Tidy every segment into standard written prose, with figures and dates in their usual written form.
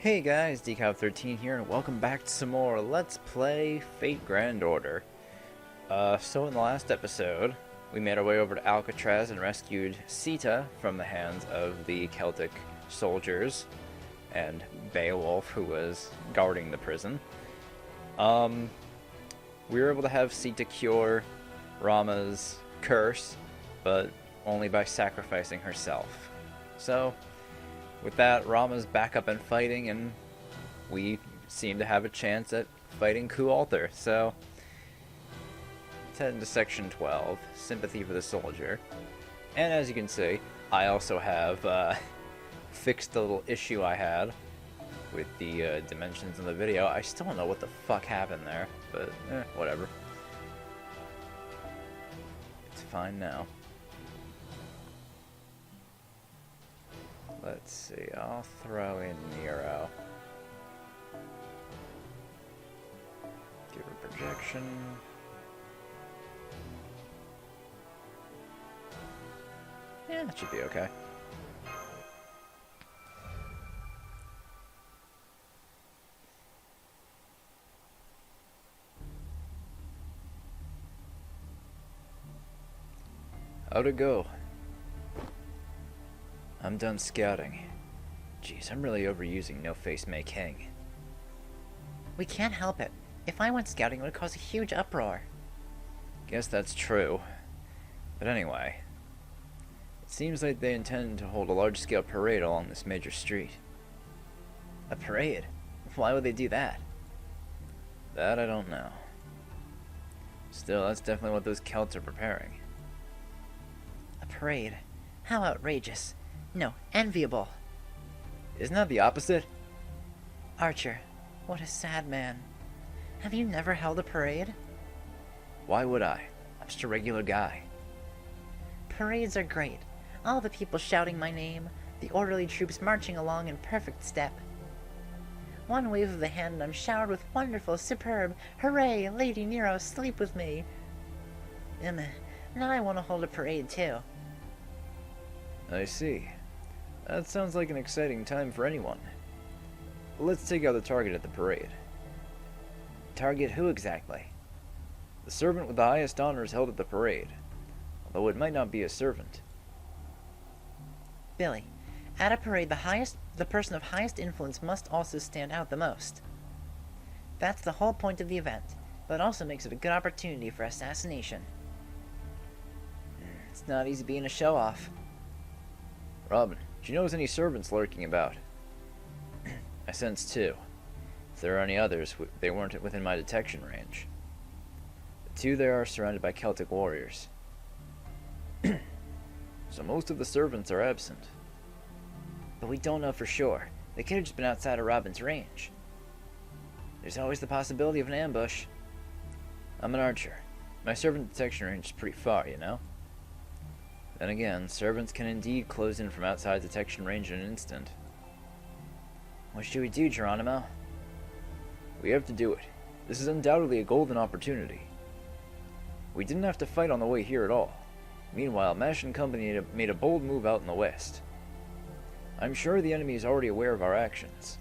Hey guys, Decal13 here, and welcome back to some more Let's Play Fate Grand Order. So in the last episode, we made our way over to Alcatraz and rescued Sita from the hands of the Celtic soldiers and Beowulf, who was guarding the prison. We were able to have Sita cure Rama's curse, but only by sacrificing herself. So, with that, Rama's back up and fighting, and we seem to have a chance at fighting Ku-Alter. So, let's head into Section 12, Sympathy for the Soldier. And as you can see, I also have fixed the little issue I had with the dimensions in the video. I still don't know what the fuck happened there, but whatever. It's fine now. Let's see, I'll throw in Nero. Give her projection. Yeah, that should be okay. How'd it go? I'm done scouting. Jeez, I'm really overusing No Face May King. We can't help it. If I went scouting, it would cause a huge uproar. Guess that's true. But anyway, it seems like they intend to hold a large-scale parade along this major street. A parade? Why would they do that? That I don't know. Still, that's definitely what those Celts are preparing. A parade? How outrageous. No, enviable. Isn't that the opposite? Archer, what a sad man. Have you never held a parade? Why would I? I'm just a regular guy. Parades are great. All the people shouting my name, the orderly troops marching along in perfect step. One wave of the hand and I'm showered with wonderful, superb, hooray, Lady Nero, sleep with me. Now I want to hold a parade too. I see. That sounds like an exciting time for anyone. Let's take out the target at the parade. Target who exactly? The servant with the highest honors held at the parade, although it might not be a servant. Billy, at a parade the person of highest influence must also stand out the most. That's the whole point of the event, but it also makes it a good opportunity for assassination. It's not easy being a show-off. Robin, do you notice any servants lurking about? I sense two. If there are any others, they weren't within my detection range. The two there are surrounded by Celtic warriors. So most of the servants are absent. But we don't know for sure. They could have just been outside of Robin's range. There's always the possibility of an ambush. I'm an archer. My servant detection range is pretty far, you know? Then again, servants can indeed close in from outside detection range in an instant. What should we do, Geronimo? We have to do it. This is undoubtedly a golden opportunity. We didn't have to fight on the way here at all. Meanwhile, Mash and Company made a bold move out in the west. I'm sure the enemy is already aware of our actions.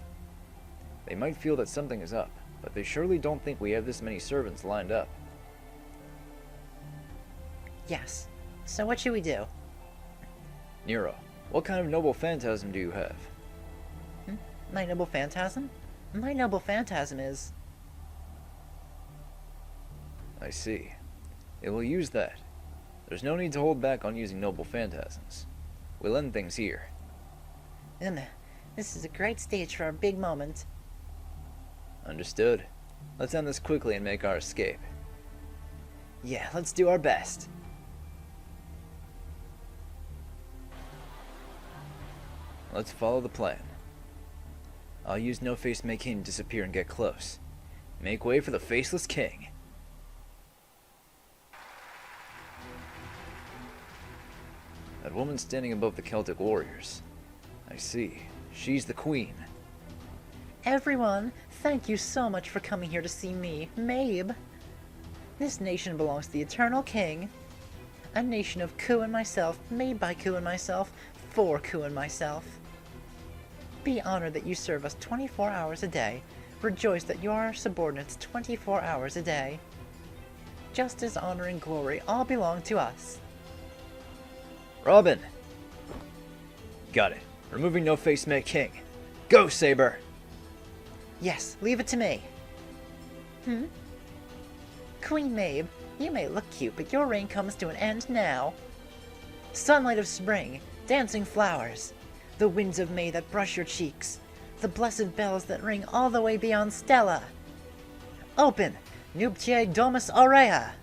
They might feel that something is up, but they surely don't think we have this many servants lined up. Yes. So what should we do? Nero, what kind of noble phantasm do you have? My noble phantasm? My noble phantasm is... I see. It will use that. There's no need to hold back on using noble phantasms. We'll end things here. This is a great stage for our big moment. Understood. Let's end this quickly and make our escape. Yeah, let's do our best. Let's follow the plan. I'll use No Face May King to disappear and get close. Make way for the Faceless King. That woman standing above the Celtic warriors. I see. She's the queen. Everyone, thank you so much for coming here to see me, Mabe. This nation belongs to the Eternal King. A nation of Ku and myself, made by Ku and myself, for Ku and myself. Be honored that you serve us 24 hours a day. Rejoice that you are our subordinates 24 hours a day. Justice, honor, and glory all belong to us. Robin! Got it. Removing No Face May King. Go, Saber! Yes, leave it to me. Queen Maeve, you may look cute, but your reign comes to an end now. Sunlight of spring, dancing flowers, the winds of May that brush your cheeks, the blessed bells that ring all the way beyond Stella. Open, Nuptiae Domus Aurea!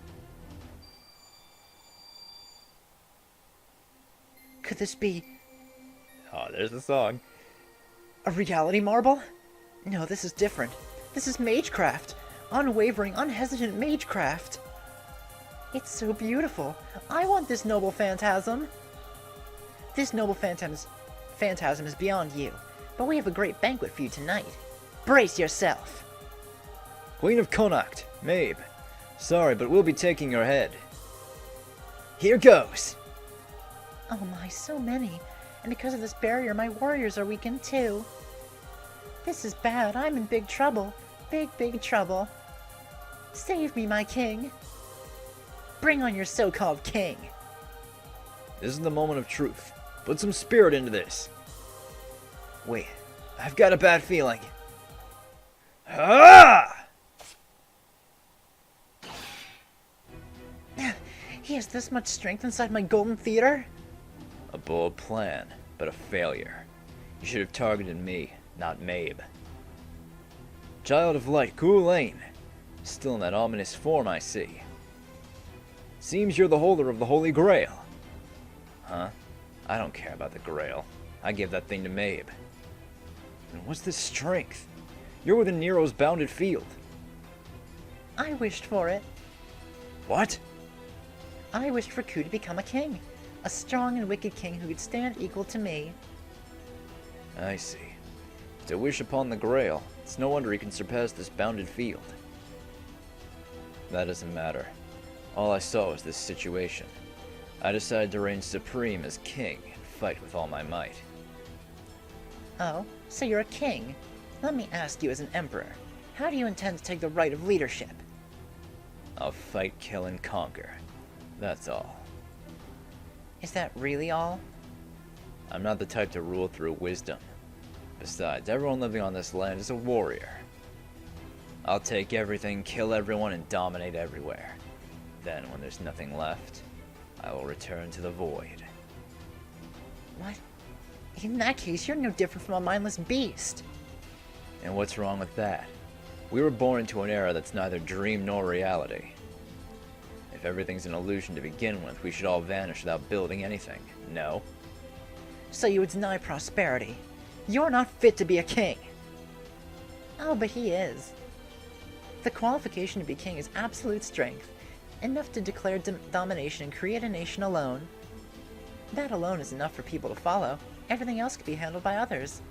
Could this be Oh, there's the song. a reality marble? No, this is different. This is magecraft. Unwavering, unhesitant magecraft. It's so beautiful. I want this noble phantasm. This noble phantasm is beyond you, but we have a great banquet for you tonight. Brace yourself. Queen of Connacht, Mabe. Sorry, but we'll be taking your head. Here goes! Oh my, so many. And because of this barrier, my warriors are weakened too. This is bad. I'm in big trouble. Big, big trouble. Save me, my king. Bring on your so-called king. This is the moment of truth. Put some spirit into this. Wait, I've got a bad feeling. Ah! He has this much strength inside my golden theater? A bold plan, but a failure. You should have targeted me, not Mabe. Child of Light, Culain. Still in that ominous form, I see. Seems you're the holder of the Holy Grail. Huh? I don't care about the Grail. I give that thing to Mabe. And what's this strength? You're within Nero's bounded field. I wished for it. What? I wished for Ku to become a king. A strong and wicked king who could stand equal to me. I see. To wish upon the Grail, it's no wonder he can surpass this bounded field. That doesn't matter. All I saw was this situation. I decided to reign supreme as king and fight with all my might. Oh, so you're a king? Let me ask you as an emperor, how do you intend to take the right of leadership? I'll fight, kill, and conquer. That's all. Is that really all? I'm not the type to rule through wisdom. Besides, everyone living on this land is a warrior. I'll take everything, kill everyone, and dominate everywhere. Then, when there's nothing left, I will return to the void. What? In that case, you're no different from a mindless beast. And what's wrong with that? We were born into an era that's neither dream nor reality. If everything's an illusion to begin with, we should all vanish without building anything. No? So you would deny prosperity. You're not fit to be a king. Oh, but he is. The qualification to be king is absolute strength, enough to declare domination and create a nation alone. That alone is enough for people to follow. Everything else can be handled by others.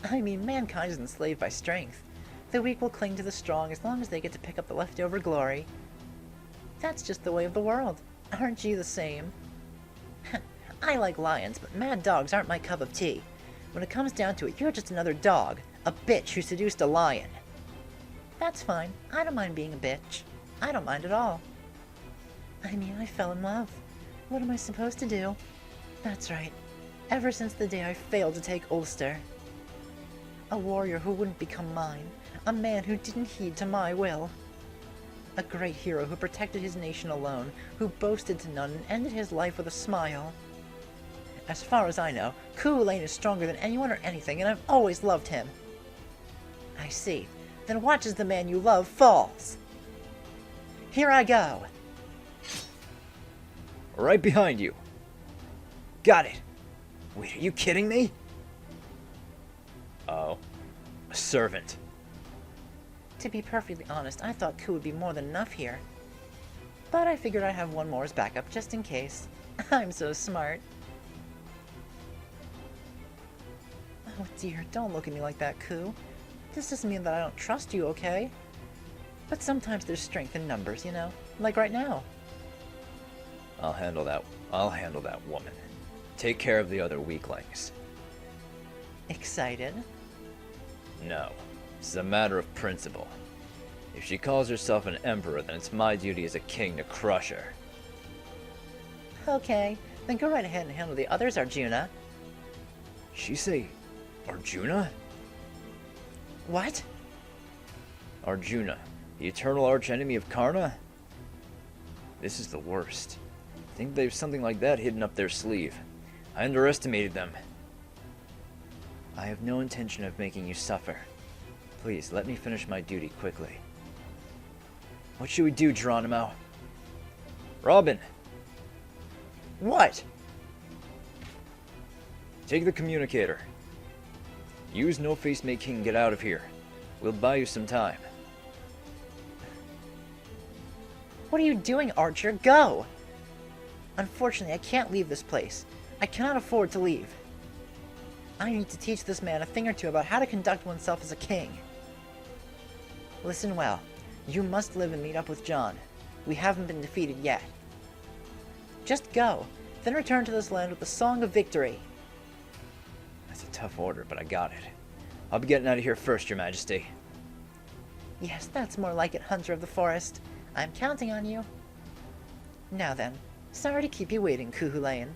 I mean, mankind is enslaved by strength. The weak will cling to the strong as long as they get to pick up the leftover glory. That's just the way of the world. Aren't you the same? I like lions, but mad dogs aren't my cup of tea. When it comes down to it, you're just another dog. A bitch who seduced a lion. That's fine. I don't mind being a bitch. I don't mind at all. I mean, I fell in love. What am I supposed to do? That's right. Ever since the day I failed to take Ulster. A warrior who wouldn't become mine. A man who didn't heed to my will. A great hero who protected his nation alone, who boasted to none and ended his life with a smile. As far as I know, Culain is stronger than anyone or anything, and I've always loved him. I see. Then watch as the man you love falls. Here I go. Right behind you. Got it. Wait, are you kidding me? Oh. A servant. To be perfectly honest, I thought Ku would be more than enough here. But I figured I'd have one more as backup just in case. I'm so smart. Oh dear, don't look at me like that, Ku. This doesn't mean that I don't trust you, okay? But sometimes there's strength in numbers, you know? Like right now. I'll handle that woman. Take care of the other weaklings. Excited? No. This is a matter of principle. If she calls herself an emperor, then it's my duty as a king to crush her. Okay, then go right ahead and handle the others, Arjuna. She say Arjuna? What? Arjuna, the eternal archenemy of Karna? This is the worst. I think they've something like that hidden up their sleeve. I underestimated them. I have no intention of making you suffer. Please, let me finish my duty quickly. What should we do, Geronimo? Robin! What? Take the communicator. Use No Face Make King and get out of here. We'll buy you some time. What are you doing, Archer? Go! Unfortunately, I can't leave this place. I cannot afford to leave. I need to teach this man a thing or two about how to conduct oneself as a king. Listen well. You must live and meet up with John. We haven't been defeated yet. Just go, then return to this land with the Song of Victory. That's a tough order, but I got it. I'll be getting out of here first, Your Majesty. Yes, that's more like it, Hunter of the Forest. I'm counting on you. Now then, sorry to keep you waiting, Kuhulain.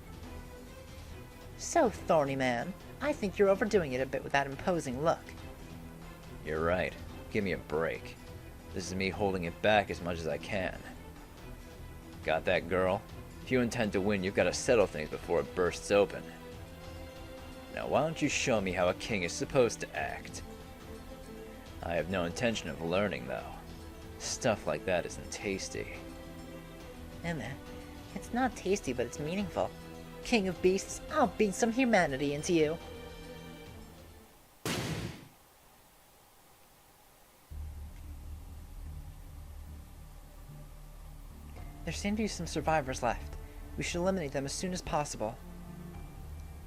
So, Thorny Man, I think you're overdoing it a bit with that imposing look. You're right. Give me a break. This is me holding it back as much as I can. Got that, girl? If you intend to win, you've got to settle things before it bursts open. Now, why don't you show me how a king is supposed to act? I have no intention of learning, though. Stuff like that isn't tasty. And it's not tasty, but it's meaningful. King of Beasts, I'll beat some humanity into you. There seem to be some survivors left. We should eliminate them as soon as possible.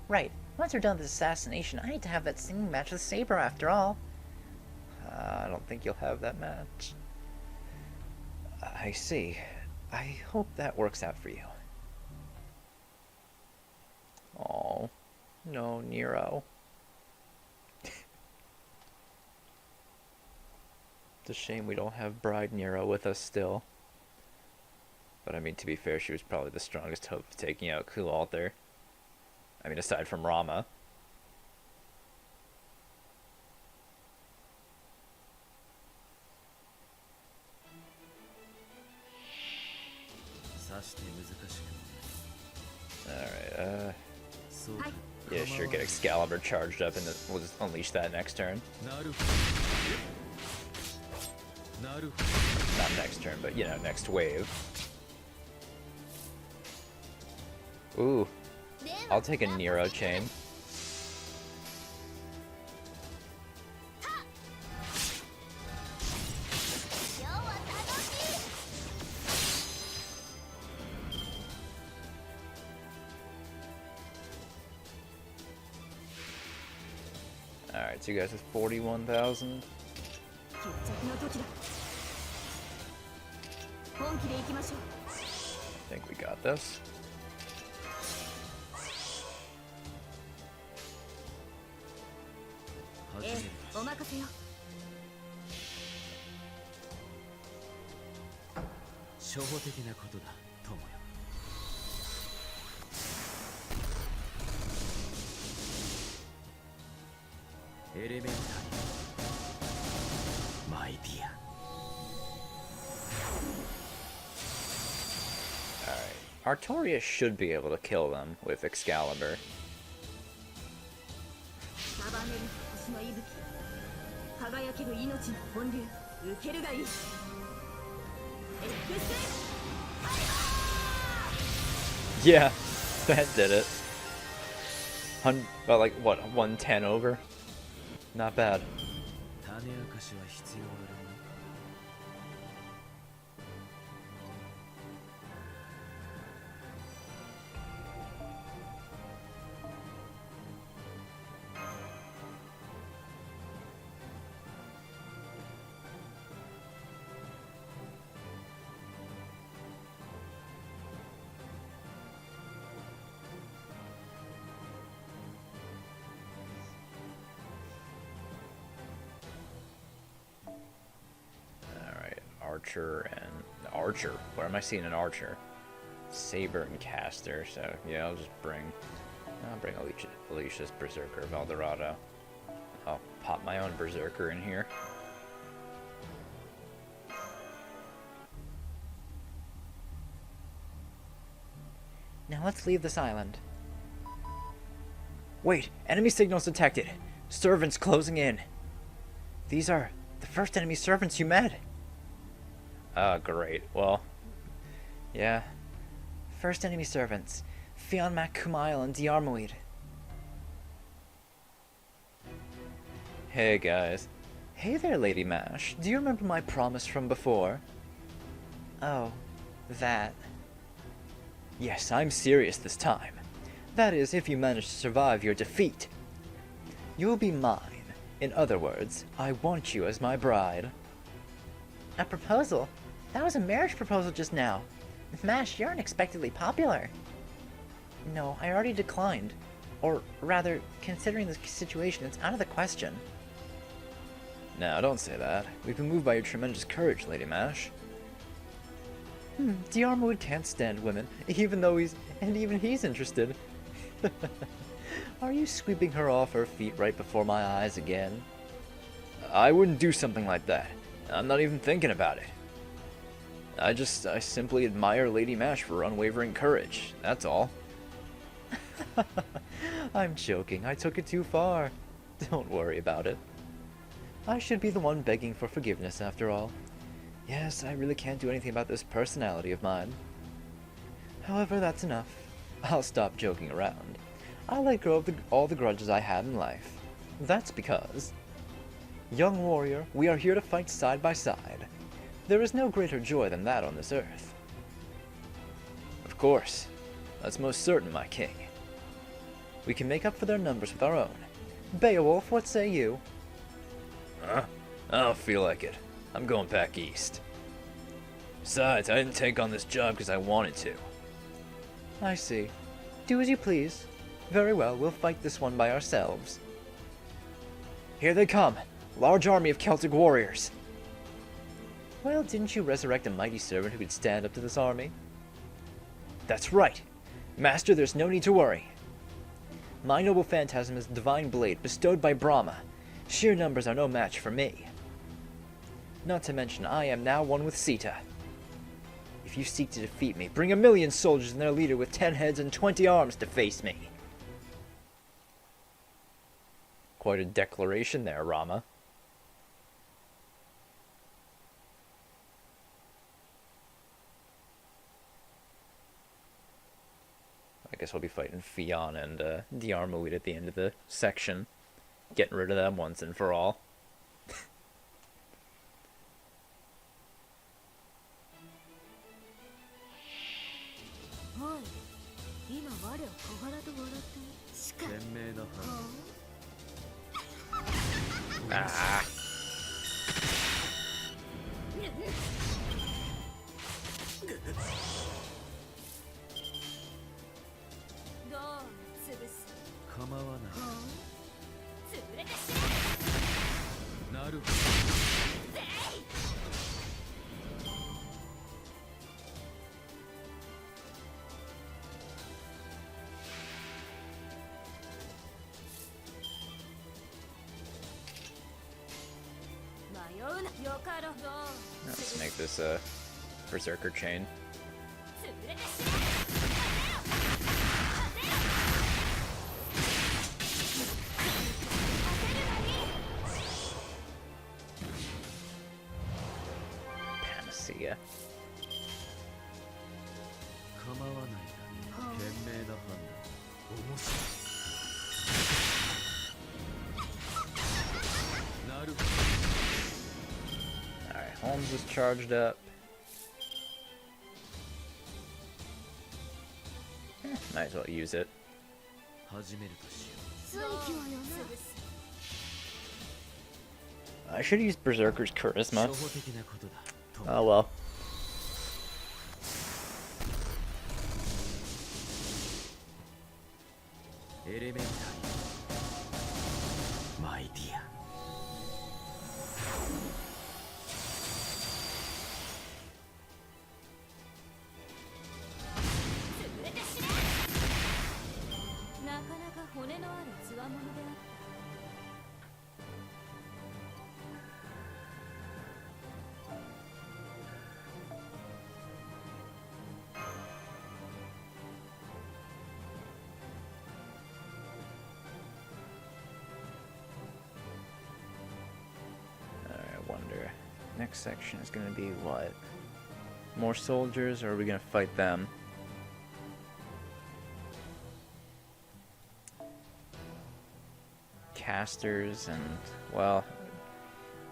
Right. Once we're done with this assassination, I need to have that singing match with Saber after all. I don't think you'll have that match. I see. I hope that works out for you. Oh, no, Nero. It's a shame we don't have Bride Nero with us still. But I mean, to be fair, she was probably the strongest hope of taking out Kulalther. I mean, aside from Rama. Alright, yeah, sure, get Excalibur charged up and we'll just unleash that next turn. Not next turn, but, you know, next wave. Ooh, I'll take a Nero chain. Alright, so you guys with 41,000. I think we got this. Artorias should be able to kill them with Excalibur. Yeah, that did it. About like, what, 110 over? Not bad. archer and archer. Where am I seeing an archer? Saber and caster. So yeah, I'll bring Alicia's Berserker of Eldorado. I'll pop my own Berserker in here. Now let's leave this island. Wait, enemy signals detected. Servants closing in. These are the first enemy servants you met. Great. Well, yeah. First enemy servants. Fionn Mac Kumail and Diarmuid. Hey, guys. Hey there, Lady Mash. Do you remember my promise from before? Oh, that. Yes, I'm serious this time. That is, if you manage to survive your defeat. You'll be mine. In other words, I want you as my bride. A proposal? That was a marriage proposal just now. Mash, you're unexpectedly popular. No, I already declined. Or rather, considering the situation, it's out of the question. No, don't say that. We've been moved by your tremendous courage, Lady Mash. Diarmuid can't stand women, even he's interested. Are you sweeping her off her feet right before my eyes again? I wouldn't do something like that. I'm not even thinking about it. I simply admire Lady Mash for her unwavering courage, that's all. I'm joking, I took it too far. Don't worry about it. I should be the one begging for forgiveness after all. Yes, I really can't do anything about this personality of mine. However, that's enough. I'll stop joking around. I'll let go of all the grudges I have in life. That's because... Young warrior, we are here to fight side by side. There is no greater joy than that on this earth. Of course. That's most certain, my king. We can make up for their numbers with our own. Beowulf, what say you? Huh? I don't feel like it. I'm going back east. Besides, I didn't take on this job because I wanted to. I see. Do as you please. Very well, we'll fight this one by ourselves. Here they come! Large army of Celtic warriors! Well, didn't you resurrect a mighty servant who could stand up to this army? That's right! Master, there's no need to worry. My noble phantasm is the divine blade bestowed by Brahma. Sheer numbers are no match for me. Not to mention, I am now one with Sita. If you seek to defeat me, bring 1,000,000 soldiers and their leader with 10 heads and 20 arms to face me. Quite a declaration there, Rama. I guess we'll be fighting Fionn and Diarmuid at the end of the section. Getting rid of them once and for all. Ah. Let's make this a berserker chain. Panacea. Alright, Holmes is charged up. Might as well use it. I should use Berserker's Charisma. Oh well. next section is going to be what? More soldiers, or are we going to fight them? Casters, and, well,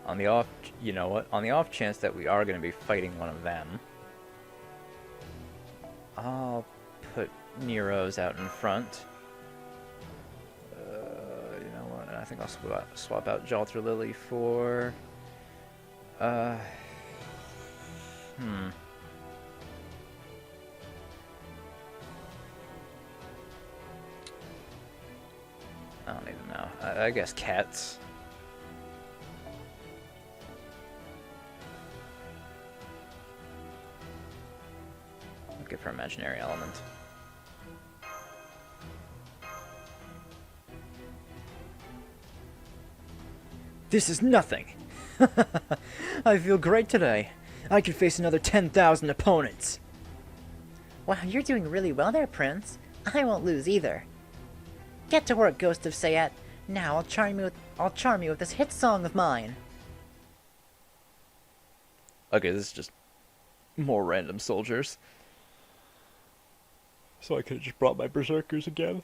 on the off, you know what? On the off chance that we are going to be fighting one of them, I'll put Nero's out in front. You know what? I think I'll swap out Jalter Lily for... I don't even know. I guess cats. Good for imaginary element. This is nothing. I feel great today. I could face another 10,000 opponents. Wow, you're doing really well there, Prince. I won't lose either. Get to work, Ghost of Sayat. Now I'll charm you with this hit song of mine. Okay, this is just more random soldiers. So I could have just brought my berserkers again.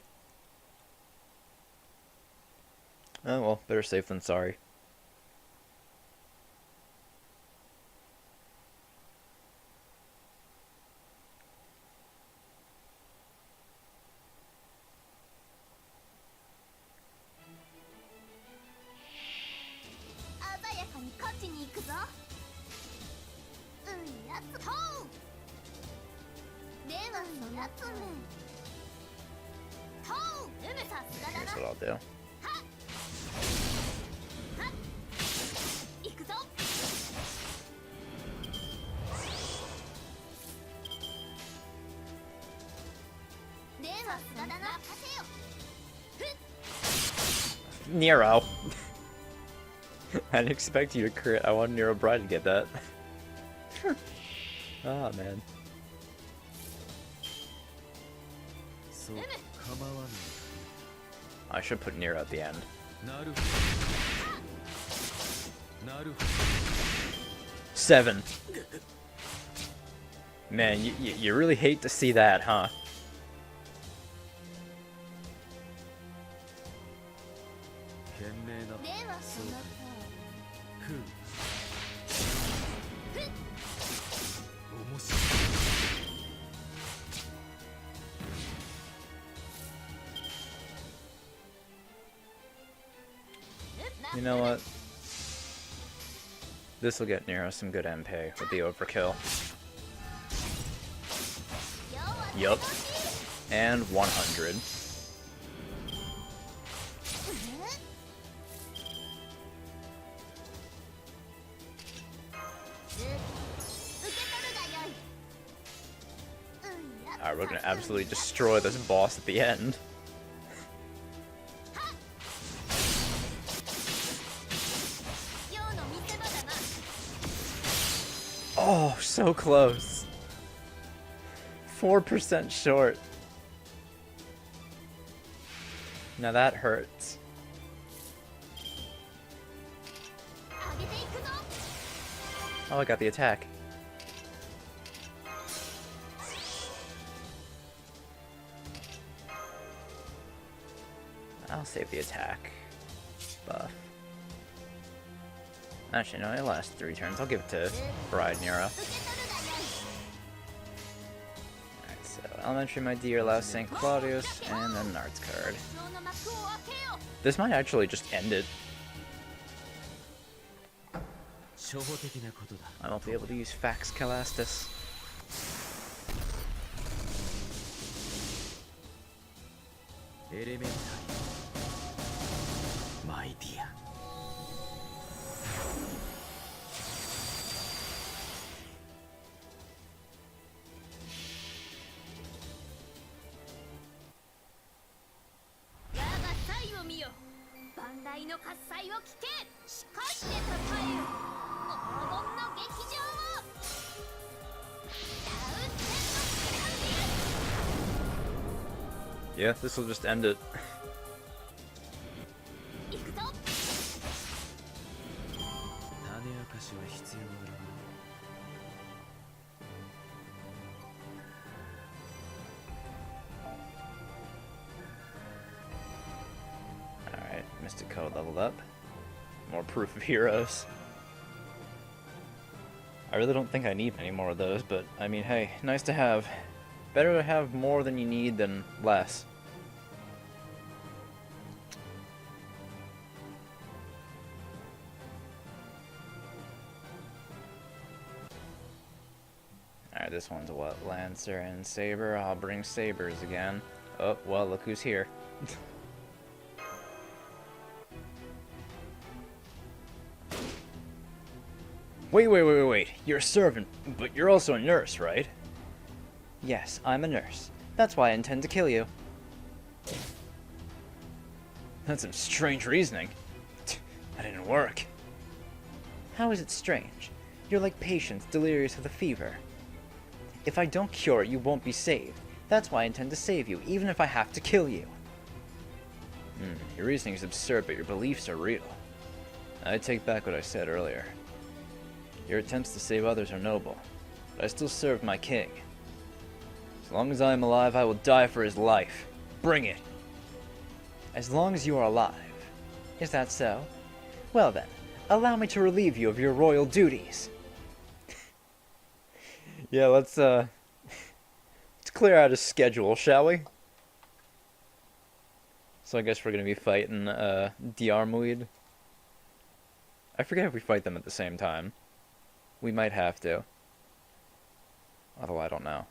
Oh well, better safe than sorry. Here's what I'll do. Nero. I didn't expect you to crit. I wanted Nero Bride to get that. Ah, man. I should put Nero at the end. Seven. Man, you really hate to see that, huh? You know what? This will get Nero some good MP with the overkill. Yup. And 100. Alright, we're gonna absolutely destroy this boss at the end. Oh, so close. 4% short. Now that hurts. Oh, I got the attack. I'll save the attack buff. Actually, no, it lasts 3 turns. I'll give it to Bride Nero. Alright, so Elementary My Dear allows St. Claudius, and then Nard's card. This might actually just end it. I won't be able to use Fax Calastus. My dear. Yeah, this will just end it. Alright, Mystic Code leveled up. More proof of heroes. I really don't think I need any more of those, but I mean, hey, nice to have. Better to have more than you need than less. Alright, this one's what? Lancer and Saber. I'll bring Sabers again. Oh, well, look who's here. Wait. You're a servant, but you're also a nurse, right? Yes, I'm a nurse. That's why I intend to kill you. That's some strange reasoning. That didn't work. How is it strange? You're like patients delirious with a fever. If I don't cure it, you won't be saved. That's why I intend to save you, even if I have to kill you. Your reasoning is absurd, but your beliefs are real. I take back what I said earlier. Your attempts to save others are noble, but I still serve my king. As long as I am alive, I will die for his life. Bring it! As long as you are alive. Is that so? Well then, allow me to relieve you of your royal duties. Yeah, let's clear out his schedule, shall we? So I guess we're gonna be fighting Diarmuid. I forget if we fight them at the same time. We might have to. Although I don't know.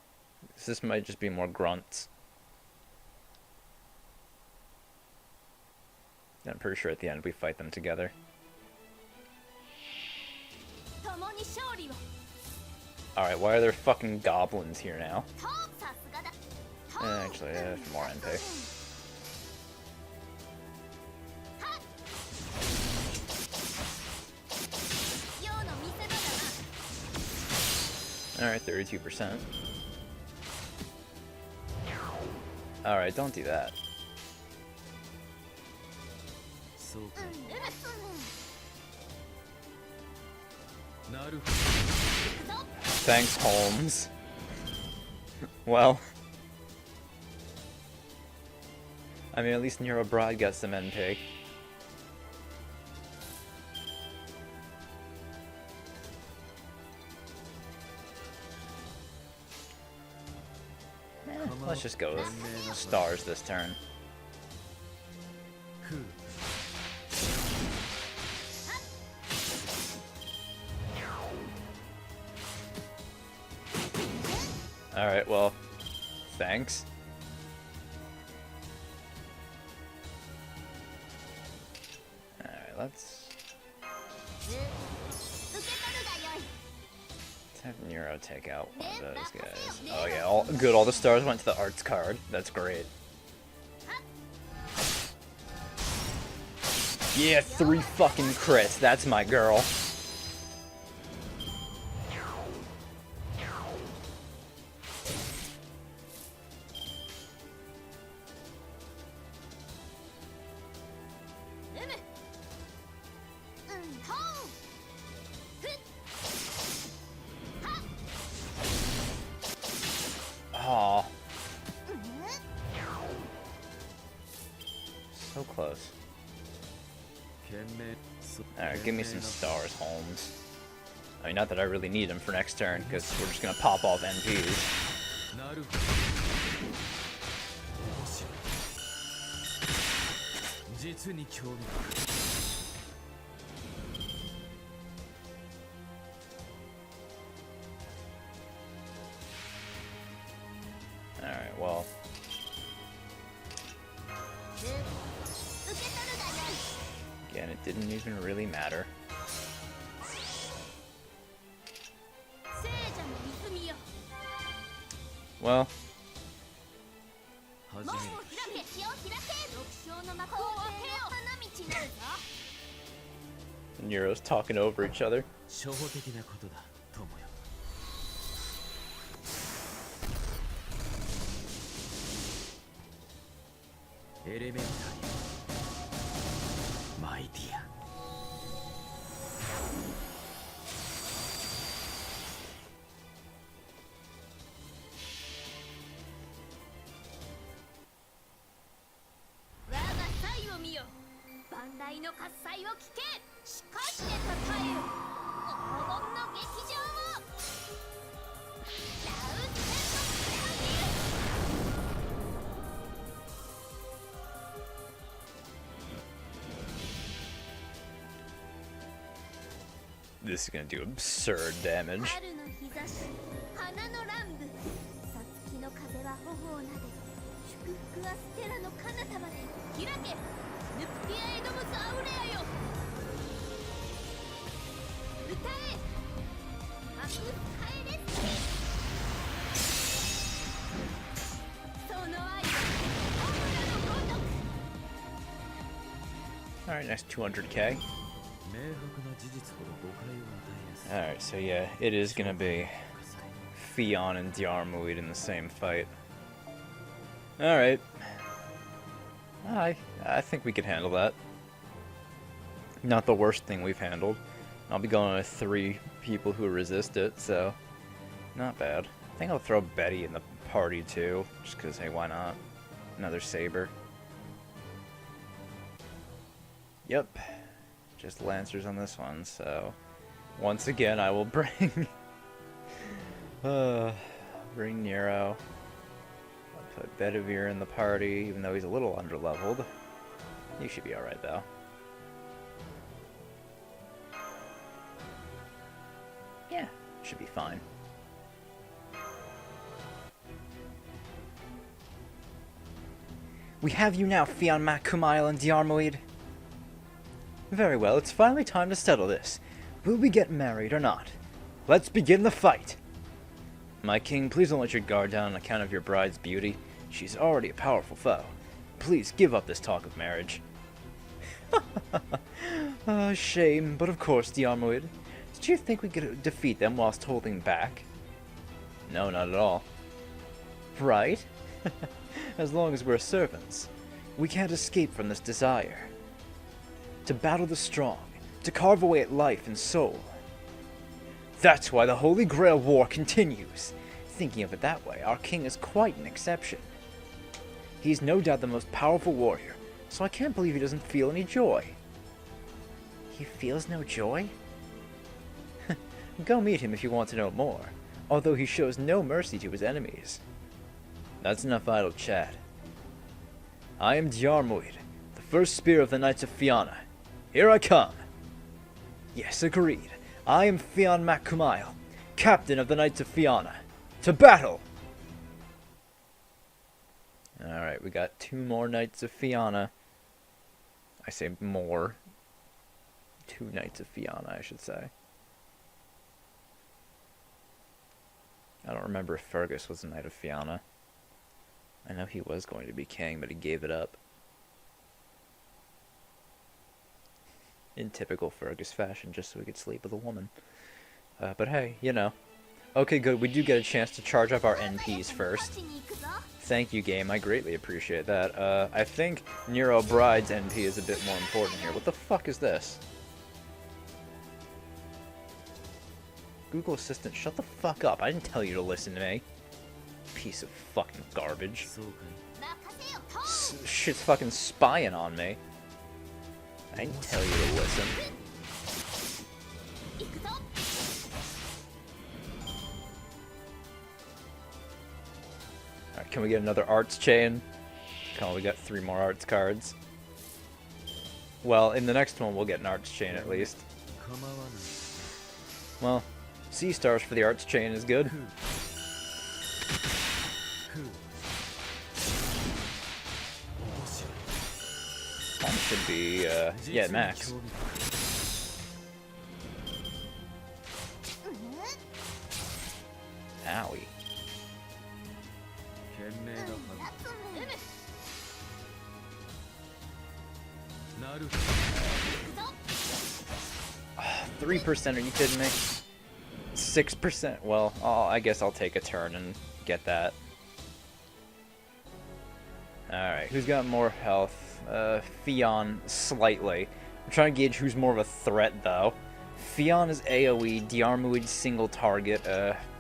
This might just be more grunts. I'm pretty sure at the end we fight them together. Alright, why are there fucking goblins here now? Actually, for more NP. Alright, 32%. Alright, don't do that. Thanks, Holmes. Well. I mean, at least Nero Bride got some NP. Let's just go with stars this turn. Alright, well, thanks. Alright, let's have Nero take out one of those guys. Oh yeah, all the stars went to the arts card. That's great. Yeah, 3 fucking crits. That's my girl. Aw. So close. Alright, give me some stars, Holmes. I mean, not that I really need them for next turn, because we're just gonna pop off NPs. Alright, well. Again, it didn't even really matter. Well. Nero's talking over each other. の喝采を聞け。しかしてたたえよ。黄金の劇場を。ラウステンの This is gonna do absurd damage. 春の日差し、花の乱舞。さつきの風は頬をなで。祝福はステラの彼方まで。開け。ヌプティアエドムスアウレアよ。歌え。アクスカエレスキ。その愛はアムラのごとく。 Alright, next 200k. 明白な事実ほど誤解を与えやすい。 Alright, so yeah, it is gonna be Fionn and Diarmuid in the same fight. Alright. I think we could handle that. Not the worst thing we've handled. I'll be going with 3 people who resist it, so not bad. I think I'll throw Betty in the party too, just because, hey, why not? Another saber. Yep. Just Lancers on this one, so once again I will bring bring Nero. I'll put Bedivere in the party, even though he's a little underleveled. He should be alright though. Yeah, should be fine. We have you now, Fionn Mac Cumail and Diarmuid. Very well, it's finally time to settle this. Will we get married or not? Let's begin the fight! My king, please don't let your guard down on account of your bride's beauty. She's already a powerful foe. Please give up this talk of marriage. Shame, but of course, Diarmuid. Did you think we could defeat them whilst holding back? No, not at all. Right? As long as we're servants. We can't escape from this desire. To battle the strong, to carve away at life and soul. That's why the Holy Grail War continues. Thinking of it that way, our king is quite an exception. He's no doubt the most powerful warrior, so I can't believe he doesn't feel any joy. He feels no joy? Go meet him if you want to know more, although he shows no mercy to his enemies. That's enough idle chat. I am Diarmuid, the first spear of the Knights of Fianna. Here I come! Yes, agreed. I am Fionn Mac Cumail, captain of the Knights of Fianna. To battle! Alright, we got 2 more Knights of Fianna. I say more. 2 Knights of Fianna, I should say. I don't remember if Fergus was a Knight of Fianna. I know he was going to be king, but he gave it up. In typical Fergus fashion, just so we could sleep with a woman. But hey, you know. Okay, good, we do get a chance to charge up our NPs first. Thank you, game, I greatly appreciate that. I think Nero Bride's NP is a bit more important here. What the fuck is this? Google Assistant, shut the fuck up. I didn't tell you to listen to me. Piece of fucking garbage. Shit's fucking spying on me. I didn't tell you to listen. Alright, can we get another arts chain? Come on, we got 3 more arts cards. Well, in the next one we'll get an arts chain at least. Well, C stars for the arts chain is good. Should be, yeah, max. Owie. 3%, are you kidding me? 6%, well, I guess I'll take a turn and get that. Alright, who's got more health? Fionn, slightly. I'm trying to gauge who's more of a threat, though. Fionn is AoE, Diarmuid single target,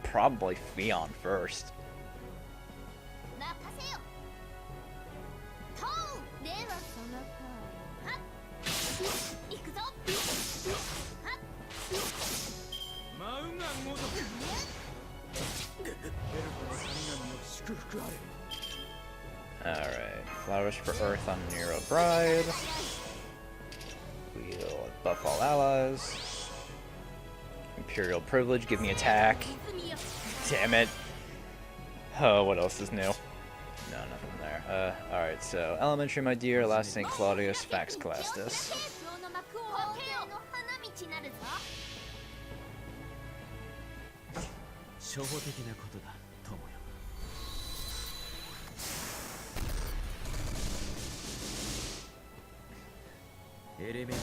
probably Fionn first. Alright, flowers for Earth on Nero Bride. We'll buff all allies. Imperial privilege, give me attack. Damn it. Oh, what else is new? No, nothing there. Alright, so Elementary, my dear, Last St. Claudius, Fax Calestis. の幕を開けよの花道なるぞ初歩的なことだ友よエレメンタリ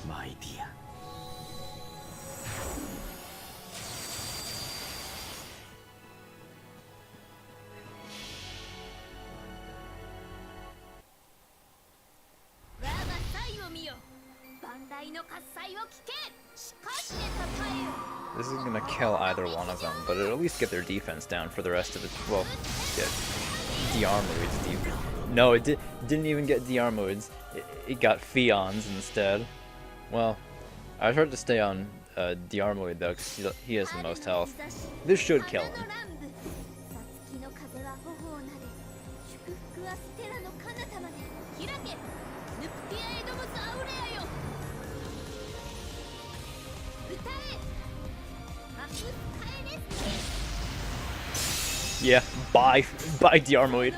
ーマイディア 我が才を見よ万来の喝采を聞けしかしでたたえよ This is gonna kill either one of them, but it'll at least get their defense down for the rest of it. Well, get de-armoids. No, it didn't even get de-armoids. It got Fions instead. Well, I tried to stay on de-armoid though, because he has the most health. This should kill him. さつきの風は頬をなで祝福はステラの彼方まで開けヌプティアエドムスアウレアよ歌えマクスカエレス Yeah, bye de-armoid. こ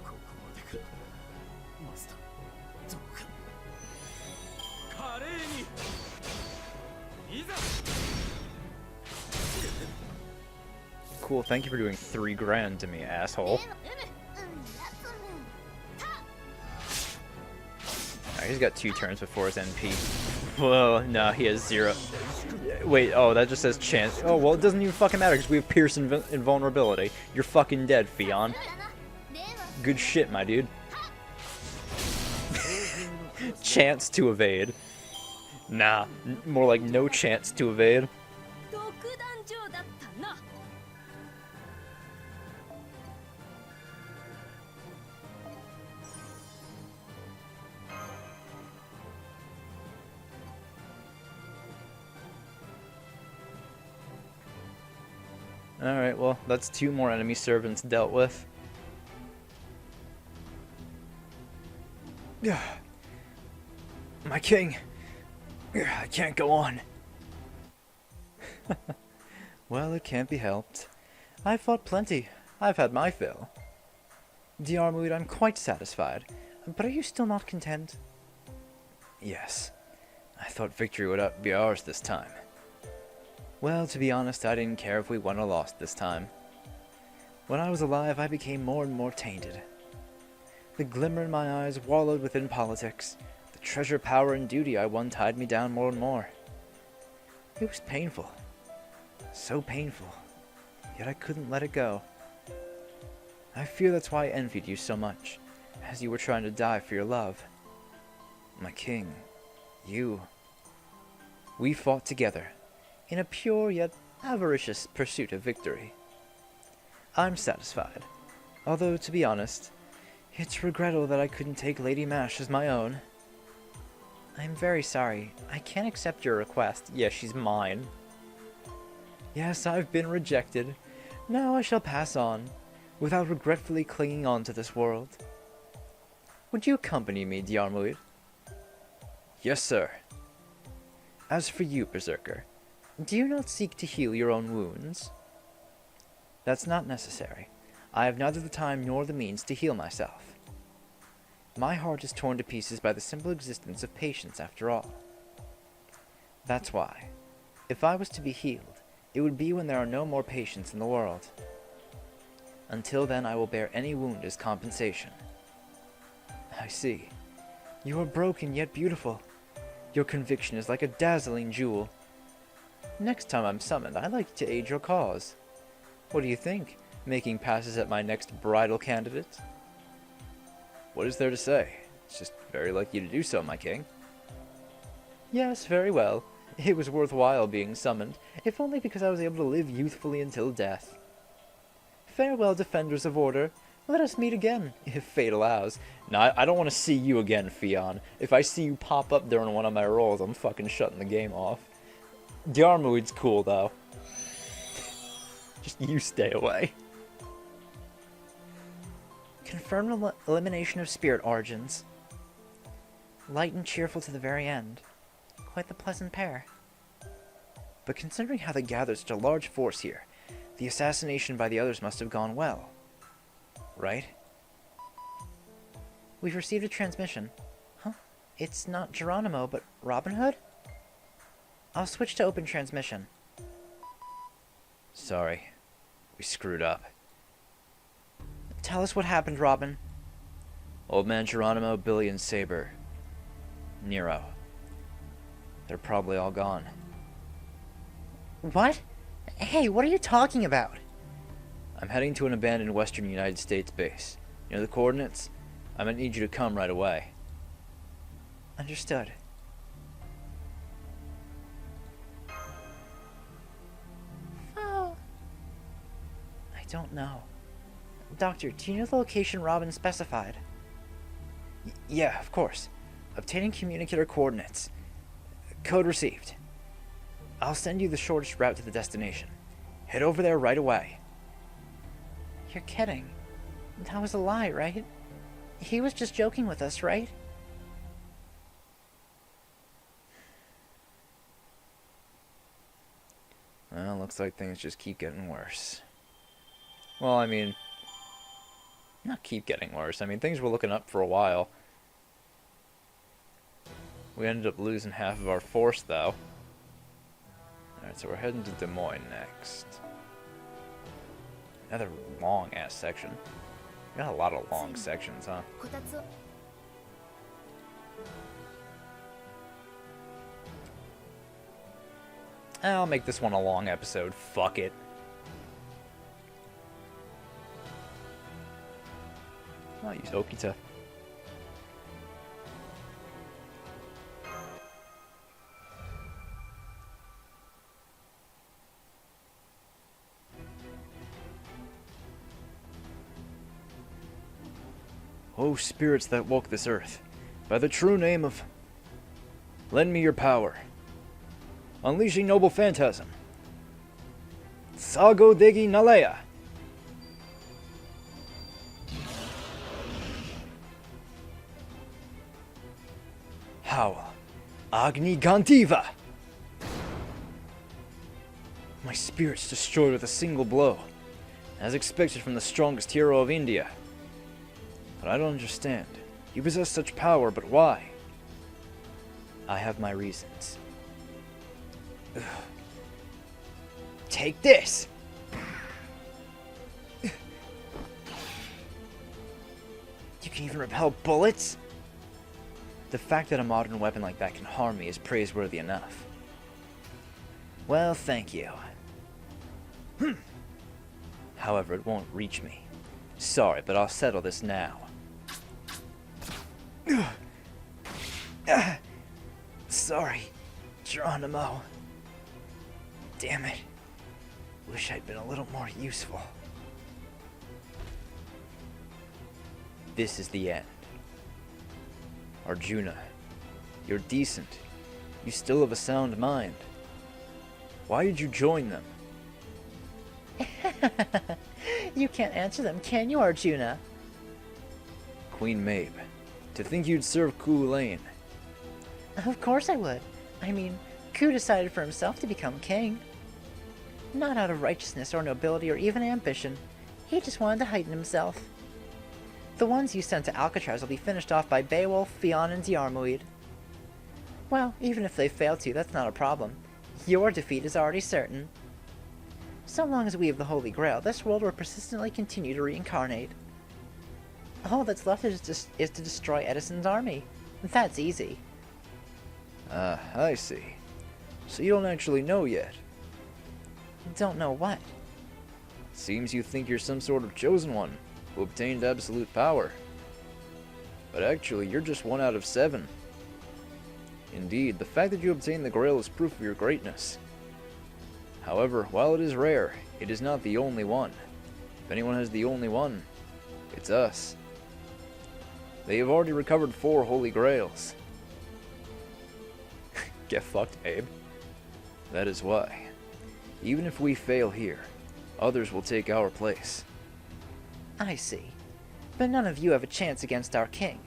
こまでかマスターどうか華麗にいざ Cool, thank you for doing $3 grand to me, asshole. Alright, he's got 2 turns before his NP. Whoa, no, he has 0. Wait, oh, that just says chance. Oh, well, it doesn't even fucking matter because we have Pierce invulnerability. You're fucking dead, Fion. Good shit, my dude. Chance to evade. Nah, more like no chance to evade. 独壇場だったな Alright, well, that's 2 more enemy servants dealt with. Yeah. My king. I can't go on. Well, it can't be helped. I've fought plenty. I've had my fill. Diarmuid, I'm quite satisfied. But are you still not content? Yes. I thought victory would be ours this time. Well, to be honest, I didn't care if we won or lost this time. When I was alive, I became more and more tainted. The glimmer in my eyes wallowed within politics. The treasure, power, and duty I won tied me down more and more. It was painful. So painful. Yet I couldn't let it go. I fear that's why I envied you so much, as you were trying to die for your love. My king, you. We fought together, in a pure yet avaricious pursuit of victory. I'm satisfied, although, to be honest, it's regrettable that I couldn't take Lady Mash as my own. I'm very sorry. I can't accept your request. Yes, she's mine. Yes, I've been rejected. Now I shall pass on, without regretfully clinging on to this world. Would you accompany me, Diarmuid? Yes, sir. As for you, Berserker, do you not seek to heal your own wounds? That's not necessary. I have neither the time nor the means to heal myself. My heart is torn to pieces by the simple existence of patience, after all. That's why, if I was to be healed, it would be when there are no more patients in the world. Until then, I will bear any wound as compensation. I see. You are broken yet beautiful. Your conviction is like a dazzling jewel. Next time I'm summoned, I'd like to aid your cause. What do you think? Making passes at my next bridal candidate? What is there to say? It's just very like you to do so, my king. Yes, very well. It was worthwhile being summoned, if only because I was able to live youthfully until death. Farewell, defenders of order. Let us meet again, if fate allows. No, I don't want to see you again, Fion. If I see you pop up during one of my rolls, I'm fucking shutting the game off. Diarmuid's cool, though. Just you stay away. Confirmed elimination of spirit origins. Light and cheerful to the very end. Quite the pleasant pair. But considering how they gathered such a large force here, the assassination by the others must have gone well. Right? We've received a transmission. Huh? It's not Geronimo, but Robin Hood? I'll switch to open transmission. Sorry. We screwed up. Tell us what happened, Robin. Old Man Geronimo, Billy, and Saber. Nero. They're probably all gone. What? Hey, what are you talking about? I'm heading to an abandoned western United States base. You know the coordinates? I'm gonna need you to come right away. Understood. Oh. I don't know. Doctor, do you know the location Robin specified? Yeah, of course. Obtaining communicator coordinates. Code received. I'll send you the shortest route to the destination. Head over there right away. You're kidding. That was a lie, right? He was just joking with us, right? Well, looks like things just keep getting worse. Well, I mean, not keep getting worse. I mean, things were looking up for a while. We ended up losing half of our force, though. Alright, so we're heading to Des Moines next. Another long-ass section. We got a lot of long sections, huh? こたつを I'll make this one a long episode. Fuck it. I'll use Okita. O spirits that walk this earth, by the true name of... Lend me your power. Unleashing noble phantasm. Sago Degi Nalea. Howl. Agni Gantiva. My spirit's destroyed with a single blow, as expected from the strongest hero of India. But I don't understand. You possess such power, but why? I have my reasons. Ugh. Take this! You can even repel bullets? The fact that a modern weapon like that can harm me is praiseworthy enough. Well, thank you. However, it won't reach me. Sorry, but I'll settle this now. Sorry, Geronimo. Damn it. Wish I'd been a little more useful. This is the end. Arjuna, you're decent. You still have a sound mind. Why did you join them? You can't answer them, can you, Arjuna? Queen Mabe, to think you'd serve Ku Lane. Of course I would. I mean, Ku decided for himself to become king. Not out of righteousness or nobility or even ambition. He just wanted to heighten himself. The ones you sent to Alcatraz will be finished off by Beowulf, Fionn, and Diarmuid. Well, even if they fail to, that's not a problem. Your defeat is already certain. So long as we have the Holy Grail, this world will persistently continue to reincarnate. All that's left is to destroy Edison's army. That's easy. Ah, I see. So you don't actually know yet. Don't know what. Seems you think you're some sort of chosen one, who obtained absolute power. But actually, you're just 1 out of 7. Indeed, the fact that you obtained the Grail is proof of your greatness. However, while it is rare, it is not the only one. If anyone has the only one, It's us. They have already recovered 4 Holy Grails. Get fucked, Abe. That is why. Even if we fail here, others will take our place. I see. But none of you have a chance against our king.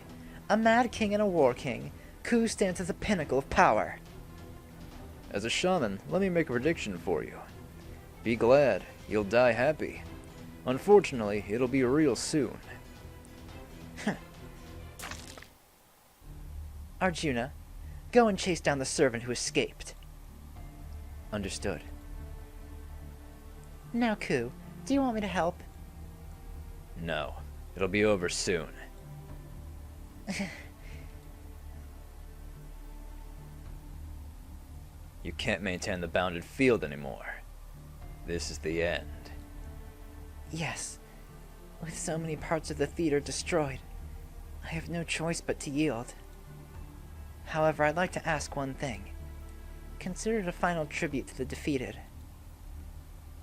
A mad king and a war king. Ku stands at the pinnacle of power. As a shaman, let me make a prediction for you. Be glad, you'll die happy. Unfortunately, it'll be real soon. Arjuna, go and chase down the servant who escaped. Understood. Now, Ku, do you want me to help? No, it'll be over soon. You can't maintain the bounded field anymore. This is the end. Yes. With so many parts of the theater destroyed, I have no choice but to yield. However, I'd like to ask one thing. Consider it a final tribute to the defeated.